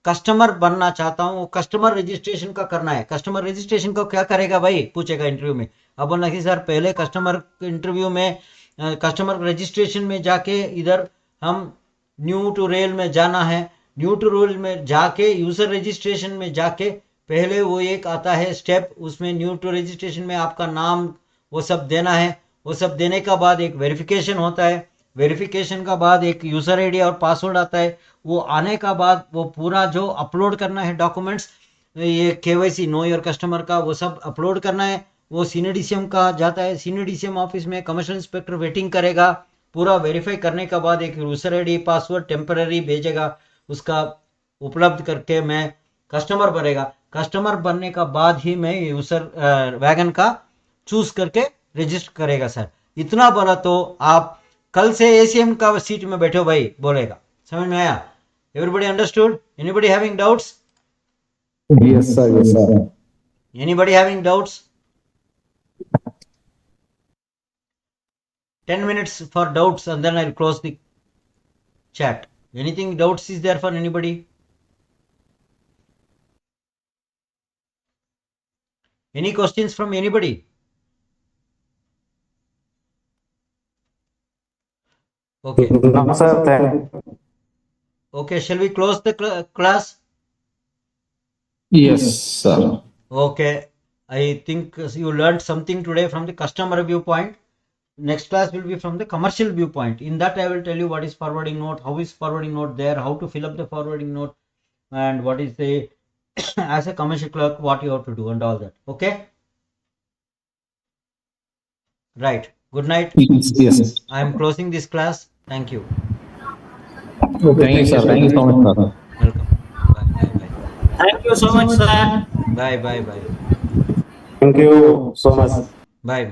S1: कस्टमर बनना चाहता हूँ, वो कस्टमर रजिस्ट्रेशन का करना है। कस्टमर रजिस्ट्रेशन को क्या करेगा भाई, पूछेगा इंटरव्यू में। अब बोलना कि सर पहले कस्टमर इंटरव्यू में कस्टमर रजिस्ट्रेशन में जाके इधर हम न्यू टू रेल में जाना है, न्यू टू रेल में जाके यूजर रजिस्ट्रेशन में जाके पहले वो एक आता है स्टेप, उसमें न्यू टू रजिस्ट्रेशन में आपका नाम वो सब देना है। वो सब देने का बाद एक वेरिफिकेशन होता है, वेरिफिकेशन का बाद एक यूजर आईडी और पासवर्ड आता है। वो आने का बाद वो पूरा जो अपलोड करना है डॉक्यूमेंट्स, ये केवाईसी नो योर कस्टमर का वो सब अपलोड करना है। वो सीनियर डीसीएम का जाता है, सीनियर डीसीएम ऑफिस में कमर्शियल इंस्पेक्टर वेटिंग करेगा। पूरा वेरीफाई करने का बाद एक यूजर आईडी पासवर्ड टेम्पररी भेजेगा, उसका उपलब्ध करके मैं कस्टमर बनेगा। कस्टमर बनने का बाद ही मैं यूजर वैगन का चूज करके रजिस्टर करेगा। सर इतना बोला तो आप कल से एसीएम का सीट में बैठो भाई बोलेगा। समझ में आया? Everybody understood? Anybody having doubts?
S11: Yes, sir. Yes, sir.
S1: Anybody having doubts? 10 minutes for doubts and then I'll close the chat. Anything doubts is there for anybody? Any questions from anybody? Okay.
S8: No, sir.
S1: Okay, shall we close the class?
S8: Yes, sir.
S1: Okay. I think you learned something today from the customer viewpoint. Next class will be from the commercial viewpoint. In that I will tell you what is forwarding note, how is forwarding note there, how to fill up the forwarding note, and what is the as a commercial clerk what you have to do and all that. Okay? Right. Good night.
S8: Yes.
S1: I am closing this class. Thank you.
S8: Thank you, sir. Thank you so much, sir.
S1: Welcome. Bye bye bye.
S10: Thank you so much, sir.
S1: Bye bye bye.
S8: Thank you so much.
S1: Bye.